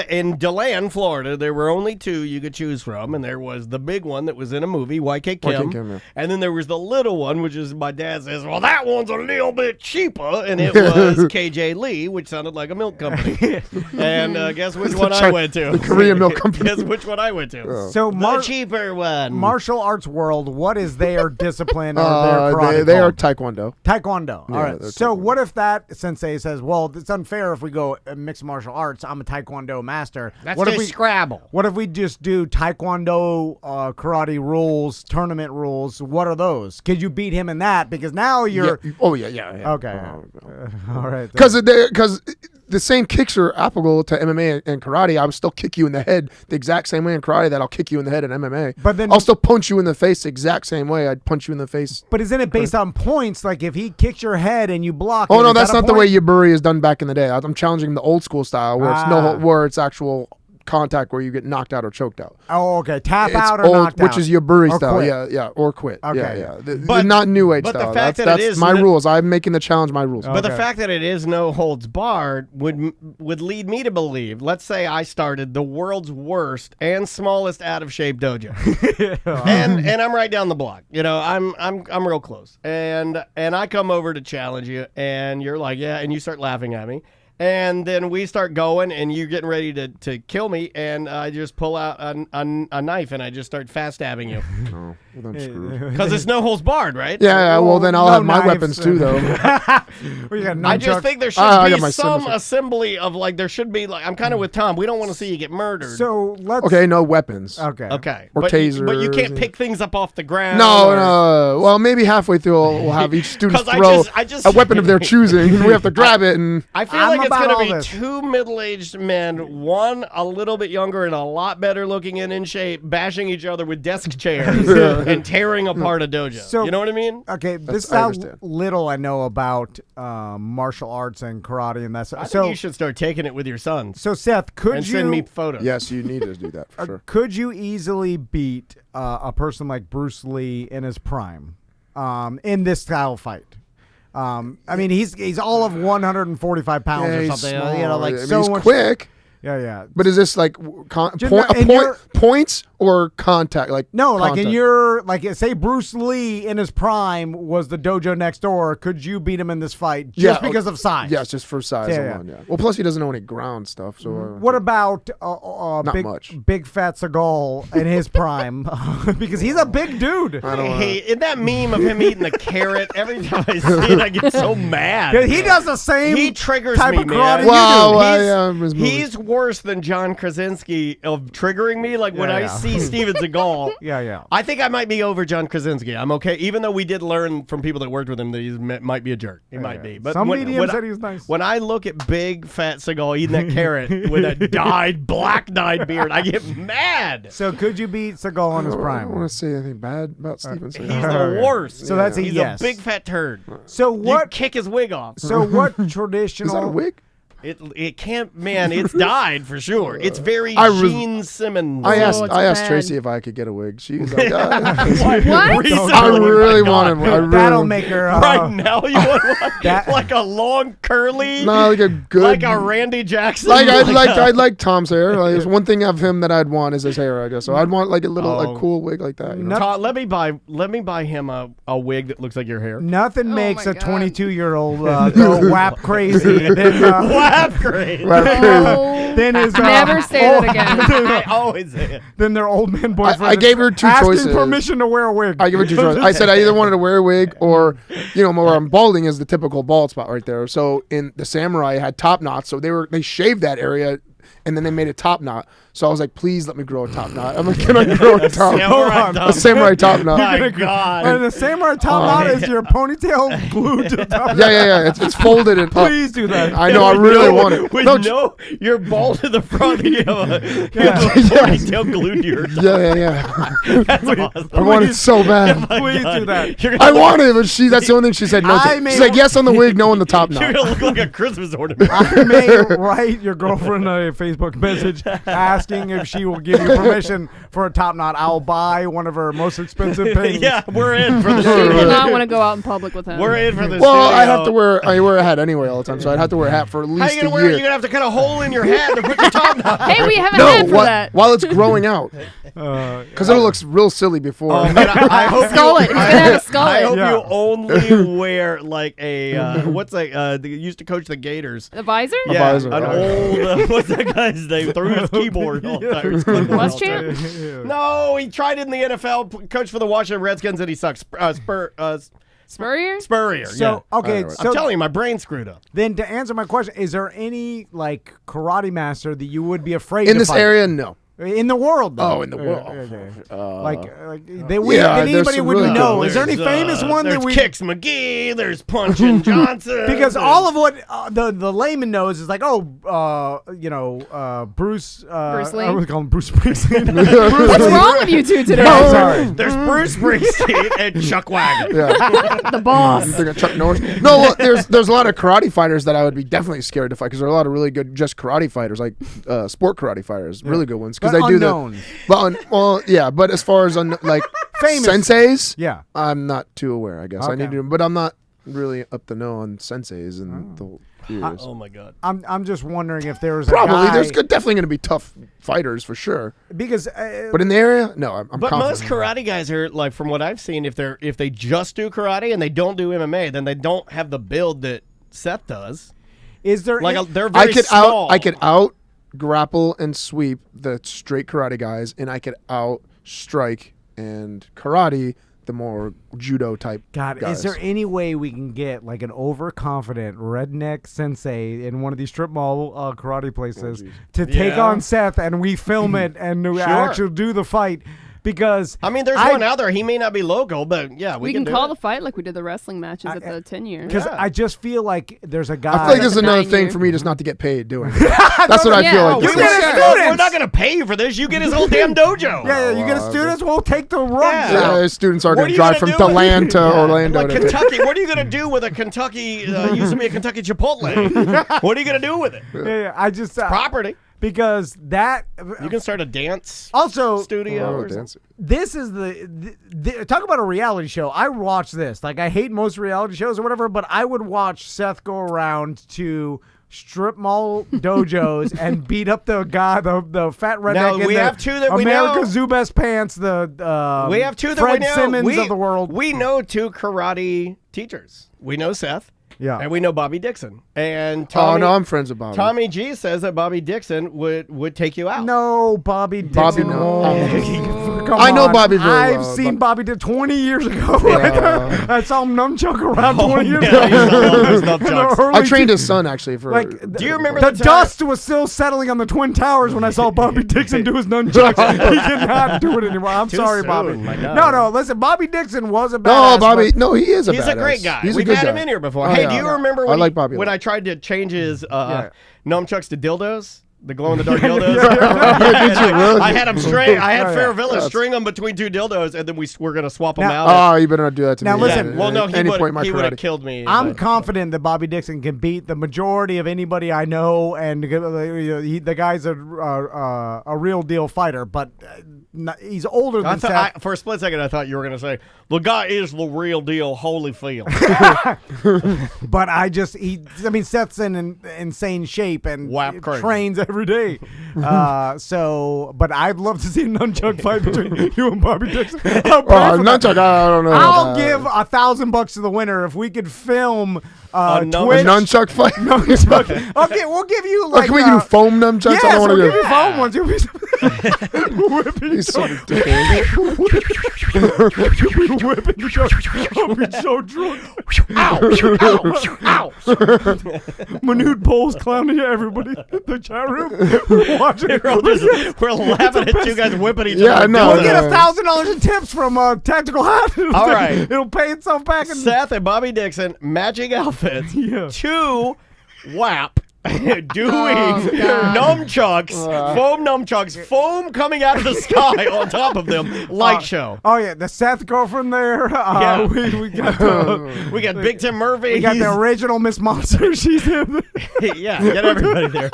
In DeLand, Florida, there were only two you could choose from, and there was the big one that was in a movie, YK Kim, and then there was the little one, which is my dad says, well, that one's a little bit cheaper, and it was KJ Lee, which sounded like a milk company. And guess which one I went to? The Korean milk company. Guess which one I went to? Oh. So the cheaper one. Martial arts world, what is their discipline? They are Taekwondo. Taekwondo. All right. So what if that sensei says, well, it's unfair if we go mixed martial arts. I'm a Taekwondo master. That's just Scrabble. What if we just do Taekwondo karate rules, tournament rules? What are those? Could you beat him in that? Because now you're... Yeah. Okay. All right. Because the same kicks are applicable to MMA and karate. I would still kick you in the head the exact same way in karate that I'll kick you in the head in MMA. But then I'll still punch you in the face the exact same way I'd punch you in the face. But isn't it based on points? Like if he kicks your head and you block no, that's not the way Yaburi is done back in the day. I'm challenging the old school style where it's actual contact where you get knocked out or choked out. Oh, okay. Tap out or knocked out. Which is your Buri style. Quit. Yeah, or quit. Okay. Yeah. But not New Age style. The fact that's my rules. I'm making the challenge my rules. But the fact that it is no holds barred would lead me to believe, let's say I started the world's worst and smallest out of shape dojo. and I'm right down the block. I'm real close. And I come over to challenge you and you're like, yeah, and you start laughing at me. And then we start going, and you're getting ready to kill me, and I just pull out a knife, and I just start fast stabbing you. Oh, well, then screwed. Because it's no holds barred, right? Yeah, well, then I'll have my weapons, too, though. I just think there should be some assembly of, there should be, I'm kind of with Tom. We don't want to see you get murdered. So let's... Okay, no weapons. Okay. Or tasers. But you can't pick things up off the ground. No. Well, maybe halfway through, we'll have each student throw a weapon of their choosing, and we have to grab it, and... I feel like it's going to be two middle-aged men, one a little bit younger and a lot better looking and in shape, bashing each other with desk chairs and tearing apart a dojo. So, you know what I mean? Okay, this is how little I know about martial arts and karate and that stuff. I think you should start taking it with your sons. So, Seth, could you send me photos? Yes, you need to do that for sure. Could you easily beat a person like Bruce Lee in his prime in this style fight? I mean, he's all of 145 pounds or something. Small. He's quick. Yeah. But is this like points or contact? In your say Bruce Lee in his prime was the dojo next door. Could you beat him in this fight just because of size? Yes, just for size alone. Yeah. Well, plus he doesn't know any ground stuff. So what about not much. Big Fat Seagal in his prime? Because he's a big dude. In that meme of him eating the carrot, every time I see it, I get so mad. He does the same. He triggers type me, of karate man. you do. He's worse than John Krasinski of triggering me. Like when I see Steven Seagal, I think I might be over John Krasinski. I'm okay, even though we did learn from people that worked with him that he might be a jerk. He might be. But some mediums said he was nice. When I look at big fat Seagal eating that carrot with a black dyed beard, I get mad. So could you beat Seagal in his prime? I don't want to say anything bad about Steven Seagal. He's the worst. So that's a He's yes. a big fat turd. So what? You kick his wig off. So what traditional? Is that a wig? It can't, man. It's dyed for sure. It's very Gene Simmons. I asked Tracy if I could get a wig. She's like, What? I really want him. That'll make her right now. You want one? Like a long curly? No, like a good, like a Randy Jackson. Like I'd like Tom's hair. Like, there's one thing of him that I'd want is his hair. I guess so. I'd want like a little like cool wig like that. You know? Todd, let me buy him a wig that looks like your hair. Nothing makes a 22-year-old go WAP crazy than WAP crazy. Then his never say that again. I always say it. Then their old man boyfriend. I gave her two asking choices. permission to wear a wig. I gave her two choices. I said I either wanted to wear a wig or, where I'm balding is the typical bald spot right there. So in the samurai, I had top knots. So they shaved that area. And then they made a top knot. So I was like, please let me grow a top knot. I'm like, can I grow a top knot? A samurai top knot. My God. And the samurai top knot is your ponytail glued to the top. Yeah. It's folded and Please do that. I know. I really want it. No, you're bald to the front and you have a ponytail glued to your top. Yeah. That's awesome. I want it so bad. Please do that. I want it, but that's the only thing she said no to. She's like, yes on the wig, no on the top knot. You're going to look like a Christmas ornament. I may write your girlfriend a Facebook message asking if she will give you permission for a top knot. I'll buy one of her most expensive things. Yeah, we're in for the She did not want to go out in public with him. We're in for this. Well, I wear a hat anyway all the time, so I'd have to wear a hat for at least How you gonna a wear year. it? You're gonna have to cut a hole in your hat to put your top knot. Hey, we have a hat for that. While it's growing out, because it'll look real silly before. Oh, man, I hope Skull it. He's gonna have a skull I it. hope you only wear like a they used to coach the Gators. A visor? Yeah, visor. an old what's that guy's name? Threw his keyboard all the time. Muschamp? No, he tried it in the NFL. Coach for the Washington Redskins, and he sucks. Spurrier? Spurrier. So yeah. okay, I'm telling you, my brain's screwed up. Then to answer my question, is there any like karate master that you would be afraid in to this fight? area? No. In the world, though. Oh, in the world. Okay. Yeah, that anybody would really know. good. Is there any famous one that we? Kicks McGee. There's Punchin' Johnson. Because all of what the layman knows is like, Bruce. Bruce Lee? I was calling Bruce Springsteen. What's wrong with you two today? No, sorry. There's Bruce Springsteen and Chuck Wagon. Yeah. The boss. You think of Chuck Norris? No, look, there's a lot of karate fighters that I would be definitely scared to fight because there are a lot of really good just karate fighters, like sport karate fighters, really good ones. Because they unknown. do but as far as like famous senseis, yeah, I'm not too aware. I guess okay. I need to, but I'm not really up to know on senseis and the years. Oh my God. I'm just wondering if there's probably a guy, there's definitely going to be tough fighters for sure. Because but in the area, no, I'm But confident. most karate guys are like, from what I've seen, if they just do karate and they don't do MMA, then they don't have the build that Seth does. Is there like they're very small. I could out grapple and sweep the straight karate guys, and I could out strike and karate the more judo type God, guys. is there any way we can get like an overconfident redneck sensei in one of these strip mall karate places to take on Seth and we film it and we actually do the fight? Because I mean, there's one out there. He may not be local, but yeah, we can do call it. the fight like we did the wrestling matches at the 10-year. Because I just feel like there's a guy. I feel like this is another thing for me just not to get paid doing it. That's what I feel like. We're not going to pay you for this. You get his whole damn dojo. Yeah, you get a students. We'll take the runs. Yeah, students are going to drive from DeLand to Orlando. Like Kentucky. What are you going to do with a Kentucky? Used to be a Kentucky Chipotle. What are you going to do with it? Yeah, I just property. Because that you can start a dance studio. This is the talk about a reality show. I watch this. Like I hate most reality shows or whatever, but I would watch Seth go around to strip mall dojos and beat up the guy, the fat redneck. Now, we have two that we know. America's Zoo Best Pants. We have two that Fred we know. Simmons of the world. We know two karate teachers. We know Seth. Yeah. And we know Bobby Dixon. And Oh no, I'm friends with Bobby. Tommy G says that Bobby Dixon would take you out. No, Bobby Dixon. Bobby, no. Come I know on. Bobby very I've well, seen but- Bobby Dixon 20 years ago. I saw him nunchuck around 20 years man, I used to love those ago. nunchucks. I trained his son actually for. Do you remember the the time- dust was still settling on the Twin Towers when I saw Bobby Dixon do his nunchucks. He did not do it anymore. I'm Too sorry, soon, Bobby. my God. No, listen, Bobby Dixon was a No, badass. Bobby. but- No, he is a He's badass. a great guy. He's a We've good had guy. him in here before. Oh, Hey, yeah. do you remember I when, like Bobby a when lot. I tried to change his Yeah. nunchucks to dildos? The glow-in-the-dark dildos. Did you really? I had them string. I had Oh, yeah. Fairvilla string them between two dildos, and then we're gonna swap them Now- out. Oh, you better not do that to Now me. listen- At Well, no, he any would point in my have karate. killed me. I'm but- confident that Bobby Dixon can beat the majority of anybody I know, and the guy's a real deal fighter. But he's older than Seth. For a split second, I thought you were gonna say the guy is the real deal, Holyfield. But Seth's in insane shape and Whap crazy. trains every day. But I'd love to see a nunchuck fight between you and Bobby Dixon. I'll pay for that. Nunchuck, I don't know. I'll give $1,000 to the winner if we could film A Twitch. nunchuck fight. Nunchuck. Okay, we'll give you Or like. can we do foam nunchucks? Yes, I don't we'll want give to you foam ones. You'll be whipping He's so each ridiculous. other. Whipping each other. I'll be so drunk. Ow! Manute Bowles clowning everybody in the chat room. We're watching. We're laughing at two guys whipping each Yeah, other. I know. We'll get $1,000 in tips from Tactical Hat. All right. It'll pay itself back. And Seth and Bobby Dixon matching outfits. Yeah. Two WAP. Doing God. nunchucks, foam nunchucks, foam coming out of the sky on top of them, light show. Oh yeah, the Seth girlfriend there. Yeah. We got We got Big Tim Murphy. we got the original Miss Monster. She's in. Yeah, get everybody there.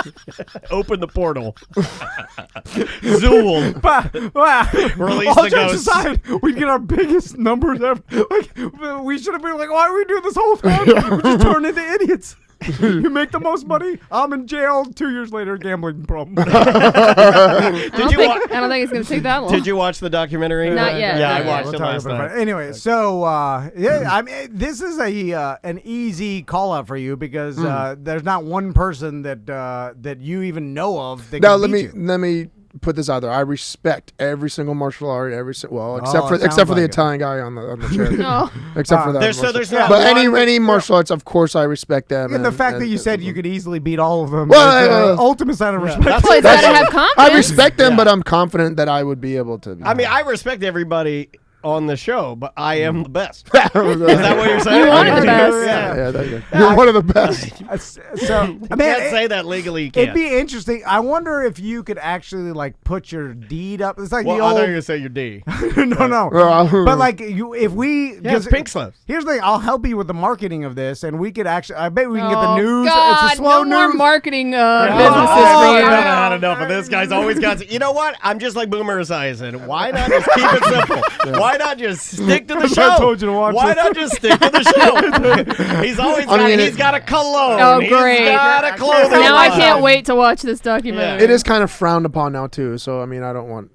Open the portal. Zool. Release all the jokes ghosts. aside, we get our biggest numbers ever. Like we should have been like, why are we doing this whole time? We just turned into idiots. You make the most money. I'm in jail 2 years later, gambling problem. Did you I don't think it's gonna take that long. Did you watch the documentary? Not yet. Yeah, I Not yet. watched We'll it talk last about night. it. Anyway, so I mean, this is an easy call out for you because there's not one person that you even know of that Now can beat you. let me put this out there. I respect every single martial art, except it for sounds the like it. Italian guy on the chair. No. Except for that. There's martial not but one- any martial arts, of course, I respect them. And the fact that you said you could easily beat all of them, Well, ultimate sign of respect. That's- Well, it's gotta have I confidence. respect them, Yeah. but I'm confident that I would be able to. I mean, I respect everybody on the show, but I am the best. Is that what you're saying? You wanted the best. Yeah. You're one of the best. So, I You mean, can't say that legally. You it'd can't. be interesting. I wonder if you could actually like put your deed up. It's like Well, the I thought you were old. going to say your D. No. Well, But like if we, Yeah, it's pink slips. Here's the thing. I'll help you with the marketing of this, and we could actually. I bet we can get the Oh, news. God, It's a slow no more news. marketing businesses Oh, for you. I've had enough of this. Guy's always got. You know what? I'm just like Boomer Esiason. Why not just keep it simple? Why not just stick to the show? I told you to watch Why this. not just stick to the show? He's always got. He's got a cologne. Oh, He's great. got a clothing. Now I line. can't wait to watch this documentary. it is kind of frowned upon now too. So I mean, I don't want.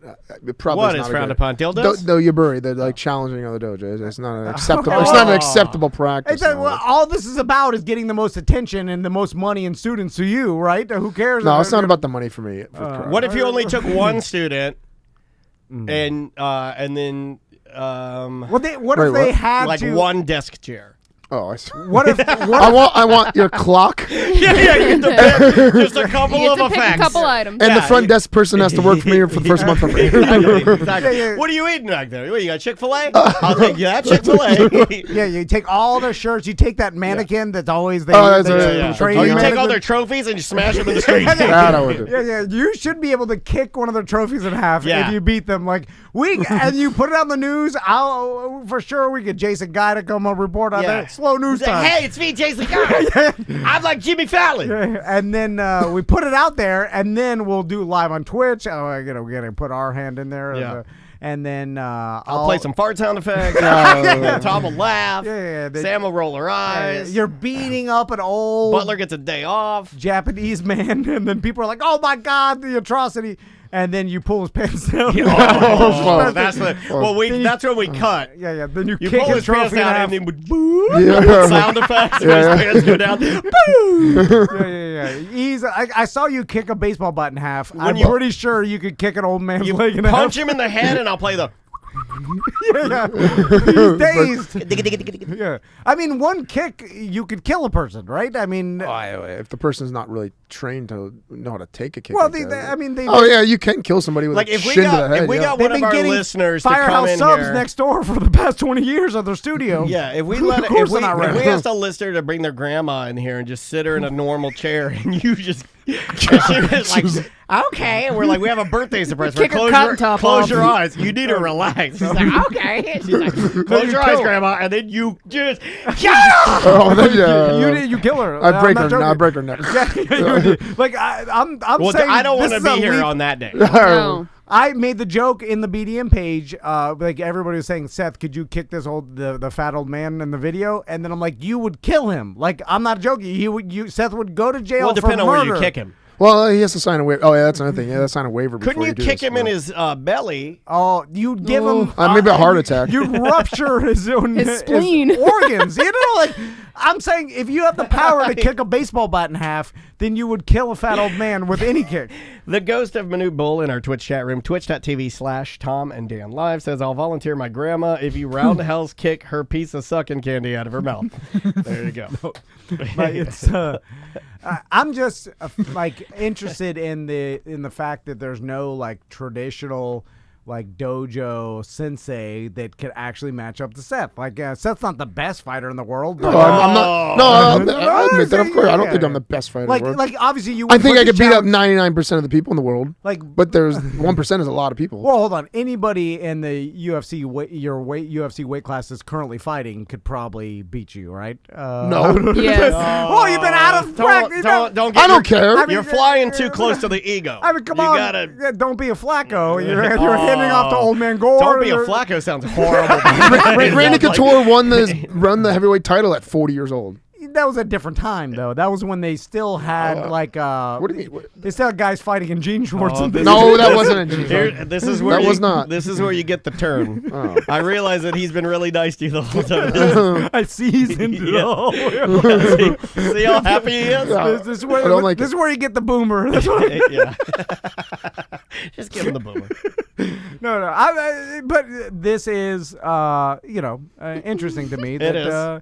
It probably What is is not a frowned good- upon? Dildos? No, Yaburi, the like challenging of the dojo. It's not an acceptable. It's not an acceptable practice. Well, all this is about is getting the most attention and the most money and students to you, right? Who cares? No, it's not about the money for me. What if you only took one student, and then What if Wait, they what? had like to? one desk chair? Oh, I see. What if? I want your clock, Yeah, you get to pick just a couple You of get to pick effects. a couple items. and Yeah, the front desk person has to work for me for the first month for free. Exactly. Yeah. What are you eating back there? What, you got Chick-fil-A? I'll take that Chick-fil-A. Yeah, you take all their shirts. You take that mannequin that's always the that's right, training Oh, you take mannequin. all their trophies and you smash them in the street. That I would do. Yeah. You should be able to kick one of their trophies in half Yeah. if you beat them. Like and you put it on the news. I'll for sure we get Jason Guy to come up report on Yeah. that. Slow news time. Hey, it's me, Jason Guy. I'm like Jimmy Fallon. And then we put it out there, and then we'll do live on Twitch. Oh, we're gonna put our hand in there. Yeah. And then I'll play some fart sound effects. Tom will laugh. Yeah. Sam will roll her eyes. You're beating up an old Butler gets a day off. Japanese man, and then people are like, "Oh my God, the atrocity!" and then you pull his pants down. That's when we cut. Yeah. Then you You kick pull his his pants trophy down, in and half. then with sound effects, and his pants go down. Yeah. I saw you kick a baseball bat in half. I'm you- pretty sure you could kick an old man's leg in Punch half. him in the head, and I'll play the. He's dazed. Yeah. I mean, one kick, you could kill a person, right? I mean, if the person's not really trained to know how to take a kick. well, like that. I mean, they. Oh yeah, you can kill somebody with Like a if we shin to the got head. if we got They've one of been our getting listeners to come Firehouse in subs here. next door for the past 20 years at their studio. Yeah, if we Of course they're not if ready. we asked a listener to bring their grandma in here and just sit her in a normal chair, and you just she was like, okay, and we're like, we have a birthday surprise. Kick her cotton top Close off. your eyes. You need to relax. She's like, okay. She's like, close your eyes, grandma, and then you just Oh, then, You kill her. I break I'm her. not I joking. break her neck. Like I'm Well, saying I don't this want to is be a here leap. on that day. No. I made the joke in the BDM page, like everybody was saying, Seth, could you kick this the fat old man in the video? And then I'm like, you would kill him. Like, I'm not joking. Seth would go to jail Well, for depending murder. on where you kick him. Well, he has to sign a waiver. Oh yeah, that's another thing. Yeah, sign a waiver. Couldn't before you do kick this. him in his belly? Oh, you'd give him maybe a heart attack. You'd rupture his own His spleen. organs. You know, like I'm saying, if you have the power to kick a baseball bat in half, then you would kill a fat old man with any kick. The ghost of Manute Bull in our Twitch chat room, twitch.tv/Tom and Dan Live, says, I'll volunteer my grandma if you roundhouse kick her piece of sucking candy out of her mouth. There you go. But it's I'm just like interested in the fact that there's no like traditional like dojo sensei that could actually match up to Seth. Like Seth's not the best fighter in the world. No, But, I'm not. No, I admit that. Of course, I don't Yeah. think I'm the best fighter in the world. like obviously you. I think would I could beat up challenge- 99% of the people in the world. Like, But there's 1% is a lot of people. well, hold on. Anybody in the UFC UFC weight class that's currently fighting could probably beat you, right? No. Yes. Well, you've been out of practice. Don't get I don't care. You're flying too close to the ego. I mean, come you on. Gotta, Yeah, don't be a Flacco. You're handing off to old man Gore. don't be a Flacco sounds horrible. Randy Couture won the heavyweight title at 40 years old. That was a different time, though. That was when they still had What do you mean? What? They still had guys fighting in jean shorts. and things. No, that wasn't a G. This is where That was not. This is where you get the turn. I realize that he's been really nice to you the whole time. I seasoned it Yeah. all. See how happy he is? This is where, I don't like this is where you get the boomer. That's what Yeah. Just give him the boomer. No. But this is, interesting to me. That, It is. and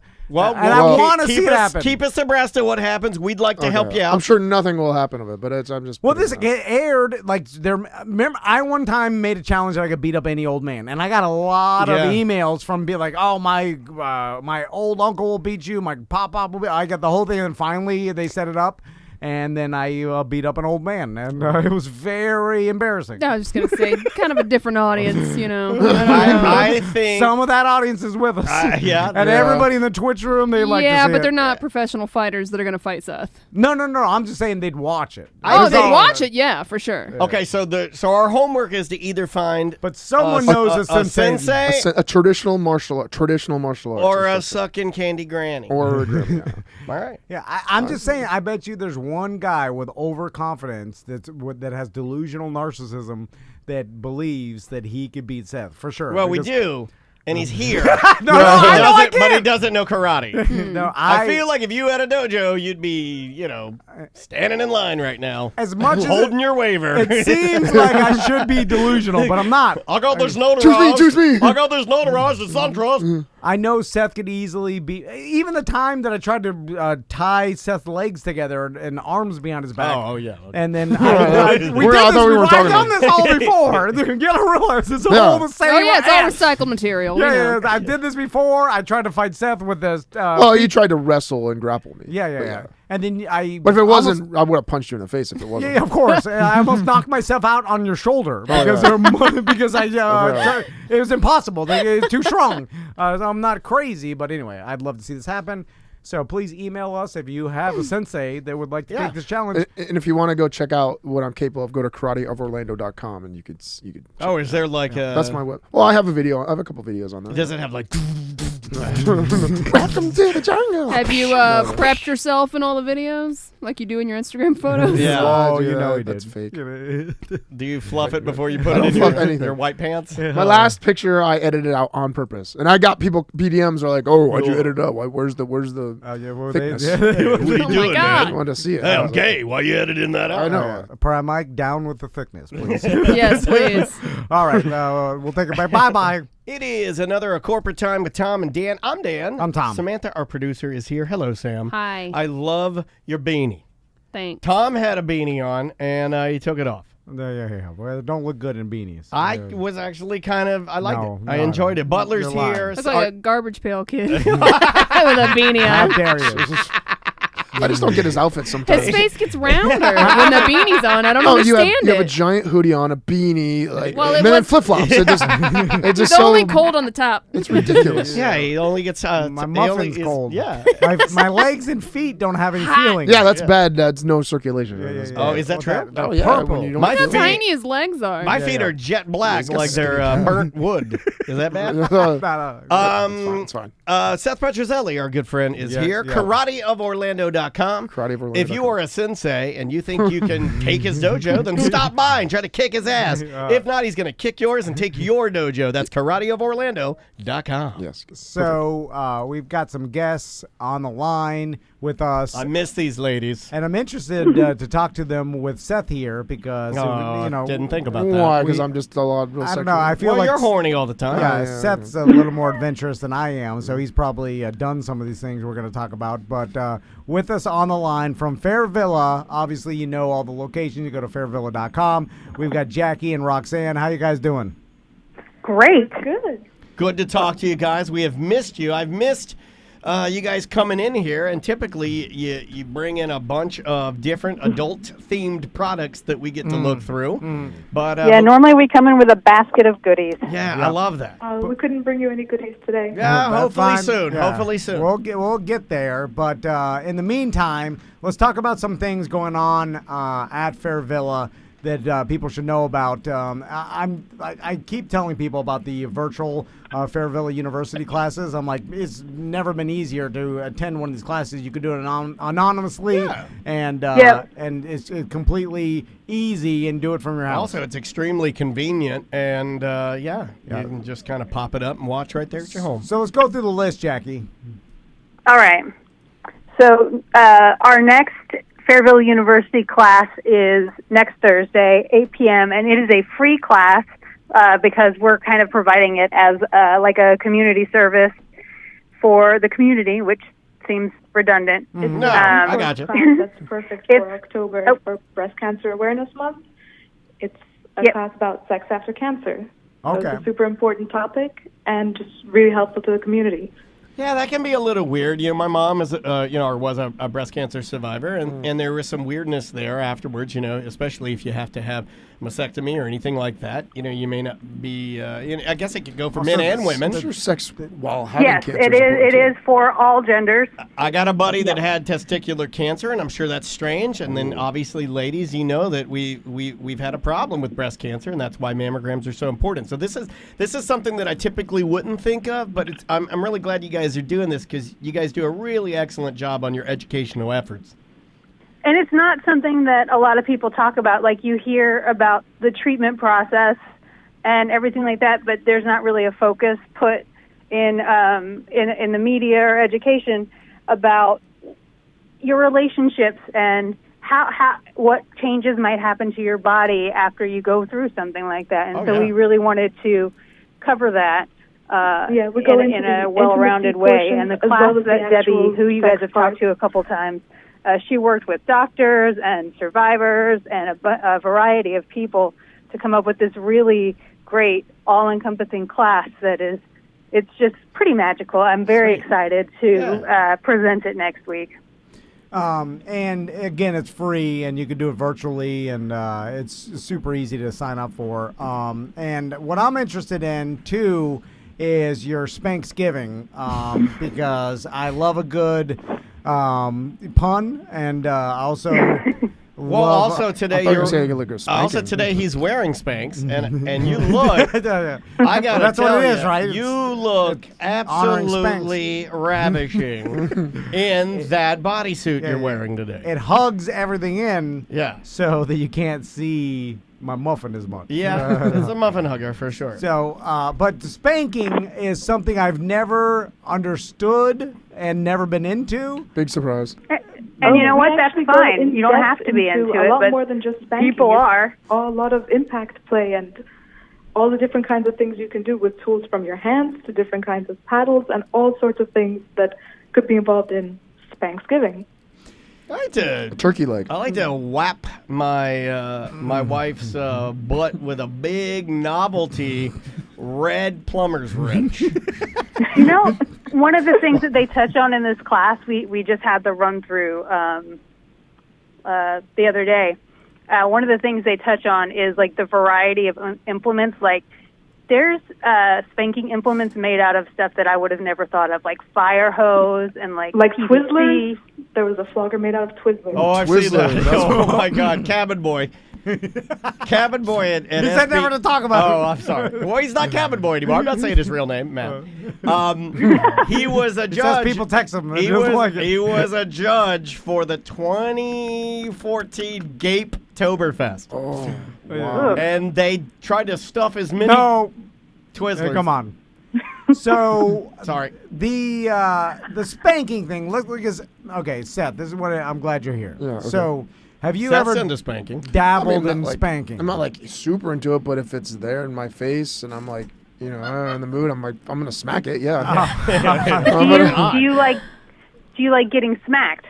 I want to see it happen. Keep us abreast of what happens. We'd like to help you out. I'm sure nothing will happen of it, but I'm just. Well, putting this it out. aired like there. Remember, I one time made a challenge that I could beat up any old man, and I got a lot of emails from being like, "Oh, my old uncle will beat you. My pop will beat." I got the whole thing, and finally they set it up, and then I beat up an old man, and it was very embarrassing. I was just going to say, kind of a different audience, you know. I think Some of that audience is with us. yeah. And everybody in the Twitch room, they like to see but it. they're not professional fighters that are going to fight Seth. No. I'm just saying they'd watch it. Oh, they'd watch it, yeah, for sure. Okay, so our homework is to either find But someone knows a sensei. A traditional martial art, or a sucking candy granny. or All right. Yeah, I'm just saying. I bet you there's one guy with overconfidence that has delusional narcissism that believes that he could beat Seth for sure. Well, we because- do, and he's here. No, I know I But he can't. doesn't know karate. No, I feel like if you had a dojo, you'd be, standing in line right now, as much as holding your waiver. it seems like I should be delusional, but I'm not. I got this notarized. Choose me. I got this notarized at SunTrust. I know Seth could easily beat. Even the time that I tried to tie Seth's legs together and arms behind his back. Oh, yeah. And then I thought we were I've talking done about- this all before. You gotta realize it's Yeah. all the same. Oh, yeah, it's all ass. recycled material. Yeah, we know. I did this before. I tried to fight Seth with this. Oh, you tried to wrestle and grapple me. Yeah. And then I. But if it almost- wasn't, I would have punched you in the face if it wasn't. Yeah, of course. I almost knocked myself out on your shoulder because it was impossible. It was too strong. So I'm not crazy, but anyway, I'd love to see this happen. So please email us if you have a sensei that would like to take this challenge. And if you want to go check out what I'm capable of, go to karateoforlando.com and you could. Oh, is there like a? That's my web. Well, I have a video. I have a couple videos on that. Does it have like? Welcome to the jungle. Have you prepped yourself in all the videos like you do in your Instagram photos? Yeah. Oh, dude, you know he that's did. fake. Do you fluff it before you put I it don't in fluff anything. your white pants? My last picture I edited out on purpose, and I got people PDMs are like, "Oh, why'd you edit it out? Where's the thickness?" What are you Oh doing, my God. I wanted to see it. Hey, I I'm was gay. Why you editing that out? I know. Prime Mike, down with the thickness, please. Yes, please. All right, we'll take it back. Bye-bye. It is another corporate time with Tom and Dan. I'm Dan. I'm Tom. Samantha, our producer, is here. Hello, Sam. Hi. I love your beanie. Thanks. Tom had a beanie on, and he took it off. Yeah. Well, don't look good in beanies. I was actually I liked No, it. I no, enjoyed it. Butler's you're lying. here. Looks like a garbage pail kid with a beanie How on. dare you? I just don't get his outfit sometimes. His face gets rounder when the beanie's on. I don't Oh, understand you have a it. giant hoodie on, a beanie, Well, it and then was- flip flops. It just It's so only cold on the top. It's ridiculous. Yeah, he only gets My he only muffin's is- cold. Yeah. My legs and feet don't have any feeling. Yeah, that's bad. That's no circulation. Yeah. Oh, is that true? Oh, yeah. Purple. When you don't My Look how feet- tiny his legs are. My feet are jet black, like they're burnt wood. Is that bad? It's fine. Seth Petrozelli, our good friend, is Yeah, here. yeah. KarateOfOrlando.com. KarateOfOrlando.com. If you are a sensei and you think you can take his dojo, then stop by and try to kick his ass. If not, he's going to kick yours and take your dojo. That's KarateOfOrlando.com. Yes. So we've got some guests on the line with us. I miss these ladies. And I'm interested to talk to them with Seth here because, Didn't think about that. Why? Because I'm just a lot real I sexual. don't know. I feel Well, like you're horny all the time. Yeah, Seth's a little more adventurous than I am, so he's probably done some of these things we're going to talk about. But with us on the line from Fairvilla, obviously you know all the locations. You go to fairvilla.com. We've got Jackie and Roxanne. How you guys doing? Great. Good. Good to talk to you guys. We have missed you. I've missed you guys coming in here, and typically you bring in a bunch of different adult-themed products that we get to look through. But normally we come in with a basket of goodies. Yeah, I love that. We couldn't bring you any goodies today. Yeah, That's hopefully fine. soon. Yeah. Hopefully soon. We'll get there. But in the meantime, let's talk about some things going on at Fairvilla that people should know about. I keep telling people about the virtual Fairvilla University classes. I'm like, it's never been easier to attend one of these classes. You could do it anonymously, and it's completely easy and do it from your house. Also, it's extremely convenient, and you can just kind of pop it up and watch right there at your home. So let's go through the list, Jackie. All right. So our next Fairvilla University class is next Thursday, 8 p.m., and it is a free class because we're kind of providing it as like a community service for the community, which seems redundant. No, I got you. That's perfect for October for Breast Cancer Awareness Month. It's a class about sex after cancer. So Okay. it's a super important topic and just really helpful to the community. Yeah, that can be a little weird. You know, my mom is, or was a breast cancer survivor, and there was some weirdness there afterwards. You know, especially if you have to have mastectomy or anything like that. You know, you may not be. I guess it could go for men and women. Your sex while having Yes, cancer it is is. important, It too. is for all genders. I got a buddy that had testicular cancer, and I'm sure that's strange. And then obviously, ladies, you know that we've had a problem with breast cancer, and that's why mammograms are so important. So this is something that I typically wouldn't think of, but I'm really glad you guys are doing this because you guys do a really excellent job on your educational efforts. And it's not something that a lot of people talk about. Like, you hear about the treatment process and everything like that, but there's not really a focus put in the media or education about your relationships and how what changes might happen to your body after you go through something like that. And we really wanted to cover that we go in a well-rounded way. And the class that Debbie, who you guys have talked to a couple times, she worked with doctors and survivors and a variety of people to come up with this really great, all-encompassing class that is, it's just pretty magical. I'm very excited to present it next week. And again, it's free, and you can do it virtually, and it's super easy to sign up for. And what I'm interested in, too, is your Spanksgiving, because I love a good pun, and also. Well, also today today he's wearing Spanx, and you look. I gotta that's tell what it you, is, right? You look absolutely ravishing in that bodysuit you're wearing today. It hugs everything in, Yeah. so that you can't see my muffin as much. Yeah, it's a muffin hugger for sure. So, but spanking is something I've never understood and never been into. Big surprise. And you know what? That's fine. You don't have to be into it, a lot but more than just spanking. people are. A lot of impact play and all the different kinds of things you can do with tools from your hands to different kinds of paddles and all sorts of things that could be involved in Spanksgiving. I like to turkey leg. I like to whap my my wife's butt with a big novelty red plumber's wrench. You know, one of the things that they touch on in this class, we just had the run through the other day. One of the things they touch on is like the variety of implements. Like there's spanking implements made out of stuff that I would have never thought of, like fire hose and like Twizzlers. There was a flogger made out of Twizzlers. Oh, I've seen that. Oh my God, Cabin Boy. Cabin Boy at He said never to talk about Oh, I'm sorry. Well, he's not Cabin Boy anymore. I'm not saying his real name, Matt. He was a judge. People text him. He was a judge for the 2014 Gape Toberfest. Oh, wow. And they tried to stuff as many Twizzlers. Come on. So sorry. The spanking thing. Look, okay, Seth. This is what I'm glad you're here. Yeah, okay. So. Have you Seth's ever into spanking? dabbled in spanking? I'm not like super into it, but if it's there in my face and I'm like, in the mood, I'm like, I'm gonna smack it. Yeah. Do you like getting smacked?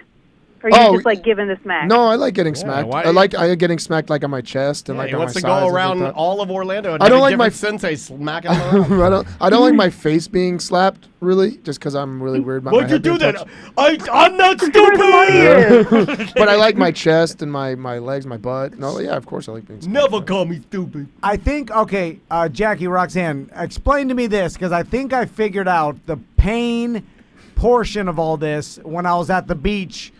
Or you just like giving the smack? No, I like getting smacked. I like getting smacked like on my chest and like on my sides. He wants to go around all of Orlando and I don't like my sensei smacking him around. I don't like my face being slapped, really, just because I'm really weird about my head. Why'd you do that? touched. I'm not stupid! But I like my chest and my legs, my butt. No, yeah, of course I like being smacked. Never call me stupid. I think, okay, Jackie, Roxanne, explain to me this, because I think I figured out the pain portion of all this when I was at the beach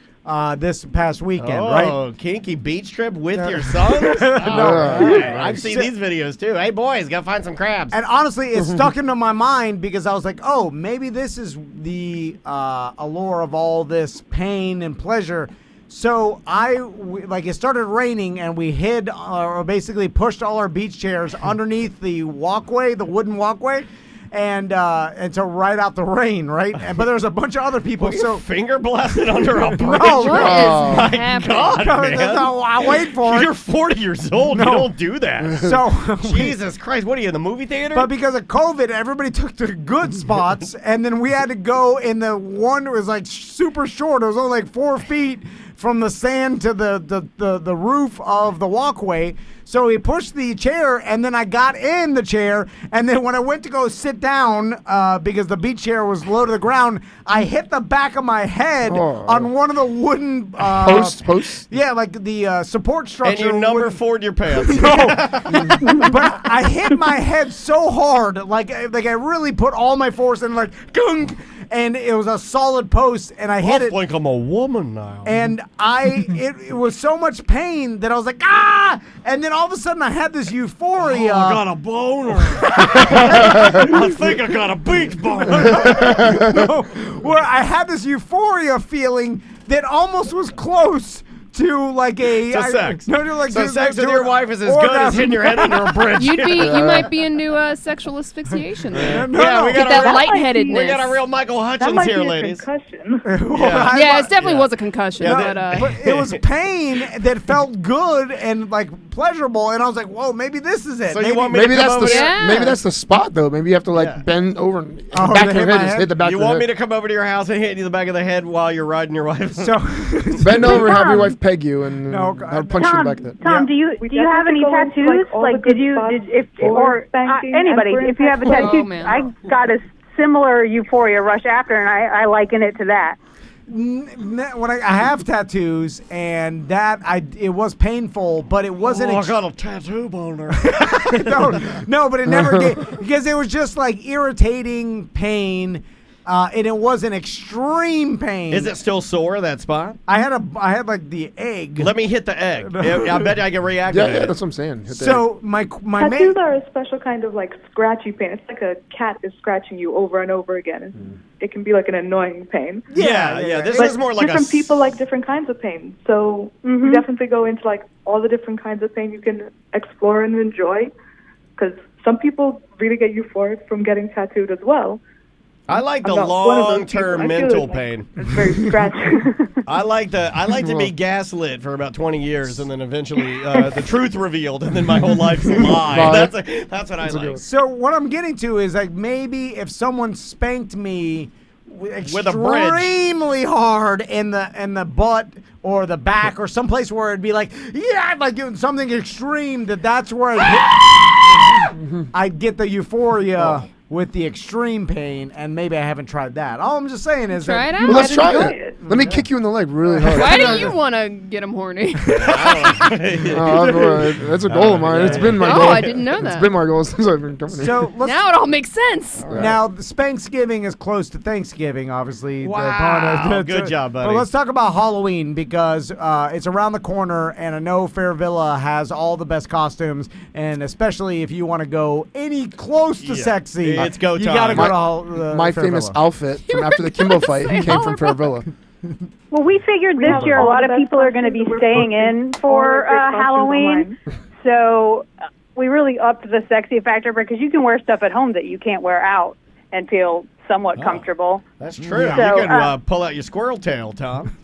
this past weekend, right? Oh, kinky beach trip with your sons? I've seen these videos too. Hey, boys, gotta find some crabs. And honestly, it stuck into my mind because I was like, oh, maybe this is the allure of all this pain and pleasure. So it started raining and we hid or basically pushed all our beach chairs underneath the walkway, the wooden walkway. And to ride out the rain, right? But there's a bunch of other people. So finger blasted under a bridge. No, what is my happening? God, man. No, I wait for it. You're 40 years old. No. You don't do that. So Jesus Christ, what are you in the movie theater? But because of COVID, everybody took the good spots, and then we had to go in the one that was like super short. It was only like 4 feet from the sand to the roof of the walkway. So he pushed the chair, and then I got in the chair, and then when I went to go sit down, because the beach chair was low to the ground, I hit the back of my head on one of the wooden posts. Yeah, like the support structure. And you number 4'd your pants. No, but I hit my head so hard, like I really put all my force in, like gung, and it was a solid post, and I hit it like I'm a woman now. And it was so much pain that I was like, ah! And then all of a sudden I had this euphoria. Oh, I got a boner. I think I got a beach boner. No, where I had this euphoria feeling that almost was close to like sex. So sex with your wife is as good as hitting your head into a bridge. You might be into sexual asphyxiation. We get got that lightheadedness. We got a real Michael Hutchins here, ladies. Concussion. It definitely was a concussion. But it was pain that felt good and like pleasurable, and I was like, "Whoa, maybe this is it." So you want me maybe to come maybe that's the spot though. Maybe you have to bend over and back of your head, just hit the back. You want me to come over to your house and hit you in the back of the head while you're riding your wife? So bend over, have your wife peg you, and I'll punch you in the back of the head. Tom, do you have any tattoos? Like, anybody, if you have a tattoo, I got a similar euphoria rush after, and I liken it to that. When I have tattoos, and it was painful, but it wasn't. I got a tattoo boner. no, but it never did, because it was just like irritating pain. And it wasn't extreme pain. Is it still sore, that spot? I had like the egg. Let me hit the egg. I bet I can react. Yeah, that's what I'm saying. So my tattoos are a special kind of like scratchy pain. It's like a cat is scratching you over and over again. It can be like an annoying pain. Yeah. This but is more like different people like different kinds of pain. So we definitely go into like all the different kinds of pain you can explore and enjoy. Because some people really get euphoric from getting tattooed as well. I like the long-term mental pain. It's very scratchy. I like to be gaslit for about 20 years, and then eventually the truth revealed, and then my whole life's a lie. That's what I like. So what I'm getting to is like maybe if someone spanked me with a bridge extremely hard in the butt or the back or someplace where it'd be like like doing something extreme, that's where I'd get the euphoria. With the extreme pain, and maybe I haven't tried that. All I'm just saying is try it out. Well, let's try it. Let me kick you in the leg really hard. Why do you want to get him horny? That's a goal of mine. It's been my goal. Oh, I didn't know that. It's been my goal since I've been coming here. So now it all makes sense. Right. Now, the Spanksgiving is close to Thanksgiving, obviously. Wow. Good job, buddy. But let's talk about Halloween, because it's around the corner, and I know Fairvilla has all the best costumes, and especially if you want to go any close to sexy. It's go time. You got to go to my famous outfit from after the Kimbo fight came from Fairvilla. Well, we figured this year a lot of people are going to be staying in for Halloween, so we really upped the sexy factor because you can wear stuff at home that you can't wear out and feel somewhat comfortable. That's true. Yeah. So, you can pull out your squirrel tail, Tom.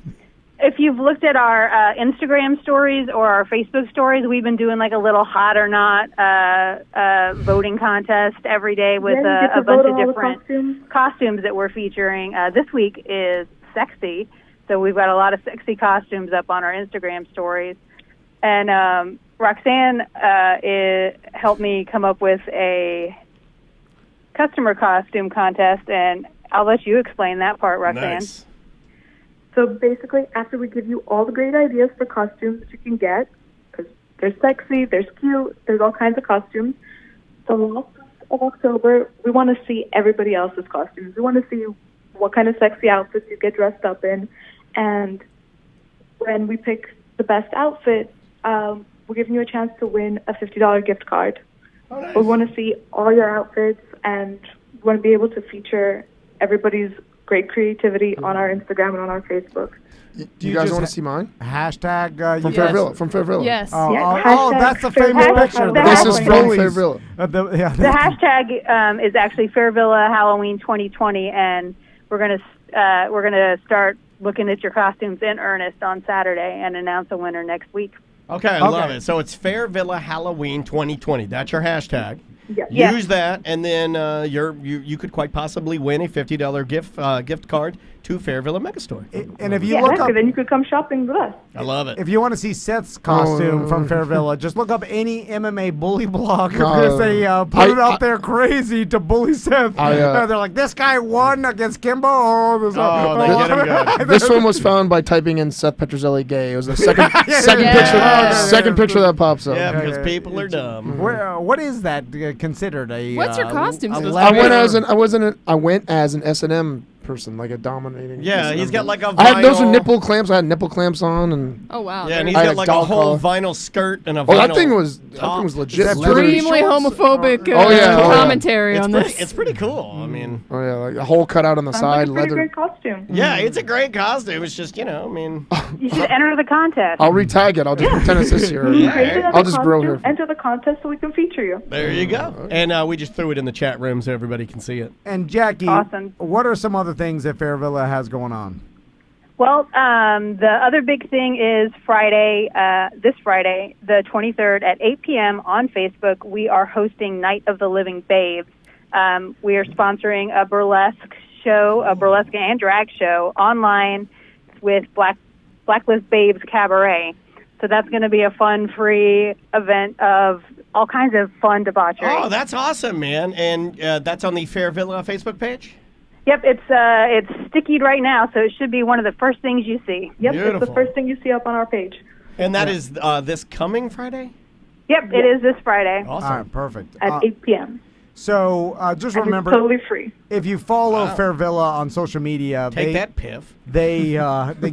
If you've looked at our Instagram stories or our Facebook stories, we've been doing like a little hot or not voting contest every day with a bunch of different costumes that we're featuring. This week is sexy, so we've got a lot of sexy costumes up on our Instagram stories. And Roxanne helped me come up with a customer costume contest, and I'll let you explain that part, Roxanne. Nice. So basically, after we give you all the great ideas for costumes that you can get, because there's sexy, there's cute, there's all kinds of costumes. So last of October, we want to see everybody else's costumes. We want to see what kind of sexy outfits you get dressed up in. And when we pick the best outfit, we're giving you a chance to win a $50 gift card. Oh, nice. We want to see all your outfits, and we want to be able to feature everybody's great creativity on our Instagram and on our Facebook. Do you guys want to see mine? Hashtag from Fairvilla. From Fairvilla. Yes. Oh, that's the famous picture. This is from Fairvilla. The hashtag is actually Fairvilla Halloween 2020, and we're gonna start looking at your costumes in earnest on Saturday and announce a winner next week. Okay, I love it. So it's Fairvilla Halloween 2020. That's your hashtag. Yes. Use that, and then you could quite possibly win a $50 gift card to Fairvilla Megastore. And if you look up, then you could come shopping with us. I love it. If you want to see Seth's costume from Fairvilla, just look up any MMA bully blog because they put it out there crazy to bully Seth. They're like, this guy won against Kimbo. They get him good. This one was found by typing in Seth Petrozelli gay. It was the second picture that pops up. Yeah, because people are dumb. What is that considered? What's your costume? I went as an S&M person, like a dominating. Yeah, he's got like a vinyl. I had those are nipple clamps. I had nipple clamps on, and oh wow. Yeah, and he's got like a whole vinyl skirt and a vinyl. That thing was legit. Extremely homophobic commentary on this. It's pretty cool. I mean, like a hole cut out on the side, like a leather. Great costume. Yeah, it's a great costume. It's just I mean, you should enter the contest. I'll retag it. I'll just pretend it's this year. I'll just grow here. Enter the contest so we can feature you. There you go. And we just threw it in the chat room so everybody can see it. And Jackie, awesome. What are some other things that Fairvilla has going on? Well, the other big thing is Friday, this Friday, the 23rd at 8 p.m. on Facebook, we are hosting Night of the Living Babes. We are sponsoring a burlesque and drag show online with Blacklist Babes Cabaret. So that's going to be a fun, free event of all kinds of fun debauchery. Oh, that's awesome, man. And that's on the Fairvilla Facebook page? Yep, it's stickied right now, so it should be one of the first things you see. Yep, Beautiful. it's the first thing you see up on our page. And that is this coming Friday? Yep, it is this Friday. Awesome. All right, perfect. At 8 p.m. So just And remember, it's totally free. if you follow Fairvilla on social media, Take that, Piff. they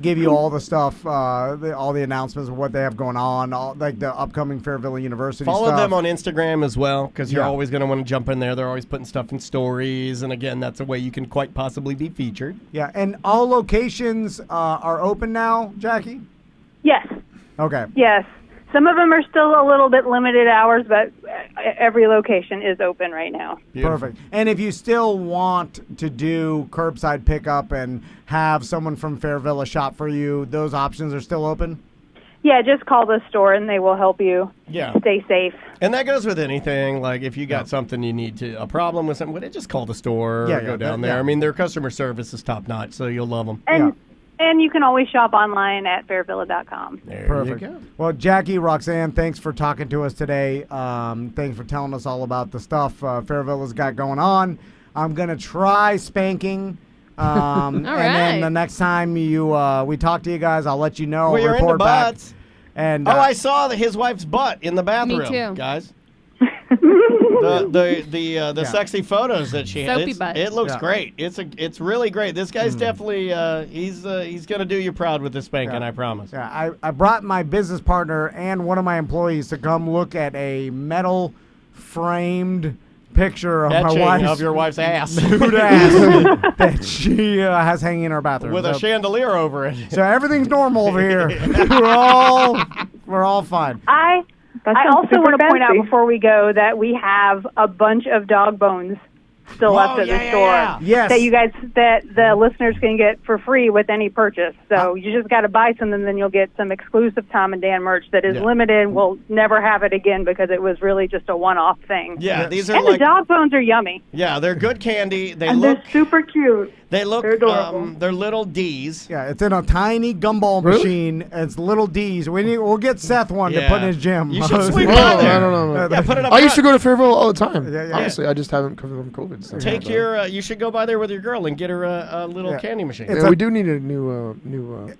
give you all the stuff, all the announcements of what they have going on, like the upcoming Fairvilla University Follow stuff. them on Instagram as well, because you're Yeah. always going to want to jump in there. They're always putting stuff in stories, and again, that's a way you can quite possibly be featured. Yeah, and all locations are open now, Jackie? Yes, Okay. yes. Some of them are still a little bit limited hours, but every location is open right now. Beautiful. Perfect. And if you still want to do curbside pickup and have someone from Fairvilla shop for you, those options are still open? Yeah, just call the store and they will help you Yeah. stay safe. And that goes with anything. Like if you got something you need a problem with something, well, just call the store or go down there. yeah. I mean, their customer service is top notch, so you'll love them. And you can always shop online at fairvilla.com. There Perfect. you go. Well, Jackie, Roxanne, thanks for talking to us today. Thanks for telling us all about the stuff Fairvilla's got going on. I'm going to try spanking. And then the next time we talk to you guys, I'll let you know. Well, you're report into back. butts. And, I saw his wife's butt in the bathroom. Me too. Guys. The sexy photos that she Soapy has. butt. It looks great. It's really great. This guy's definitely he's gonna do you proud with this spanking. I promise. Yeah, I brought my business partner and one of my employees to come look at a metal framed picture of Etching my of your wife's ass. nude ass that she has hanging in her bathroom with a chandelier over it. So everything's normal over here. we're all fine. I also super want to point out fancy. before we go that we have a bunch of dog bones still left at the store. Yes. That the listeners can get for free with any purchase. So you just got to buy some, and then you'll get some exclusive Tom and Dan merch that is limited. We'll never have it again because it was really just a one-off thing. Yeah, these are and the dog bones are yummy. Yeah, they're good candy. They're super cute. They look They're adorable. they're little D's. Yeah, it's in a tiny gumball machine. It's little D's. We'll get Seth one to put in his gym. You should swing by there. I don't know. Yeah, put it up I used to front. go to Fairville all the time. Yeah. Honestly, I just haven't come from COVID. So Take your. You should go by there with your girl and get her a little candy machine. we do need a new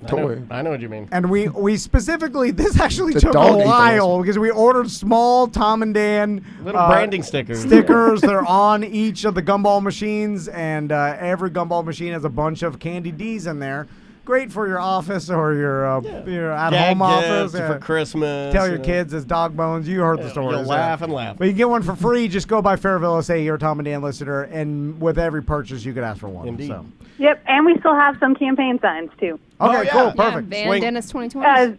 toy. I know what you mean. And we specifically, this actually The took a dog ate while because we ordered small Tom and Dan Little branding stickers. They're on each of the gumball machines, and every gumball machine has a bunch of candy D's in there. Great for your office or your at-home Gag office. gifts for Christmas. Tell your kids it's dog bones. You heard the story. You'll laugh and laugh. But you can get one for free. Just go by Fairvilla, say you're a Tom and Dan listener, and with every purchase, you could ask for one. Indeed. So. Yep, and we still have some campaign signs, too. Okay, cool. Perfect. Van Dennis 2020.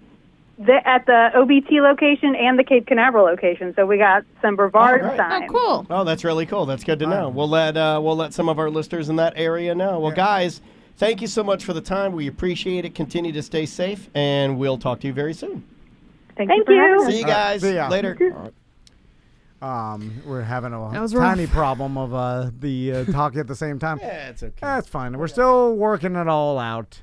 At the OBT location and the Cape Canaveral location. So we got some Brevard signs. Oh, cool. Oh, that's really cool. That's good to know. We'll let some of our listeners in that area know. Well, guys, thank you so much for the time. We appreciate it. Continue to stay safe, and we'll talk to you very soon. Thank you. See you guys See ya. later. We're having a That was tiny rough. problem of the talking at the same time. Yeah, it's okay. That's fine. We're still working it all out.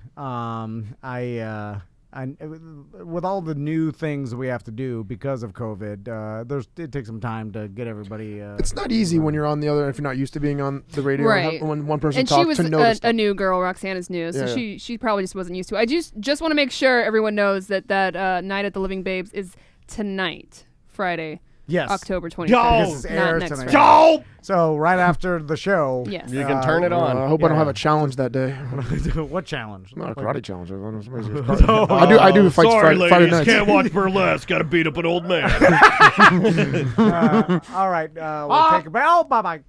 With all the new things we have to do because of COVID, it takes some time to get everybody. It's not easy when you're on the other end if you're not used to being on the radio. Right. When one person And she talks was to notice. a new girl. Roxanne is new, so Yeah. she probably just wasn't used to it. I just want to make sure everyone knows that Night at the Living Babes is tonight, Friday. Yes. October 25th. This is not aired next tonight. Friday. So right after the show. Yes. You can turn it on. I hope I don't have a challenge that day. What challenge? Not a karate challenge. I do fights Friday nights. Can't watch burlesque. Got to beat up an old man. All right. We'll take a bow. Bye-bye.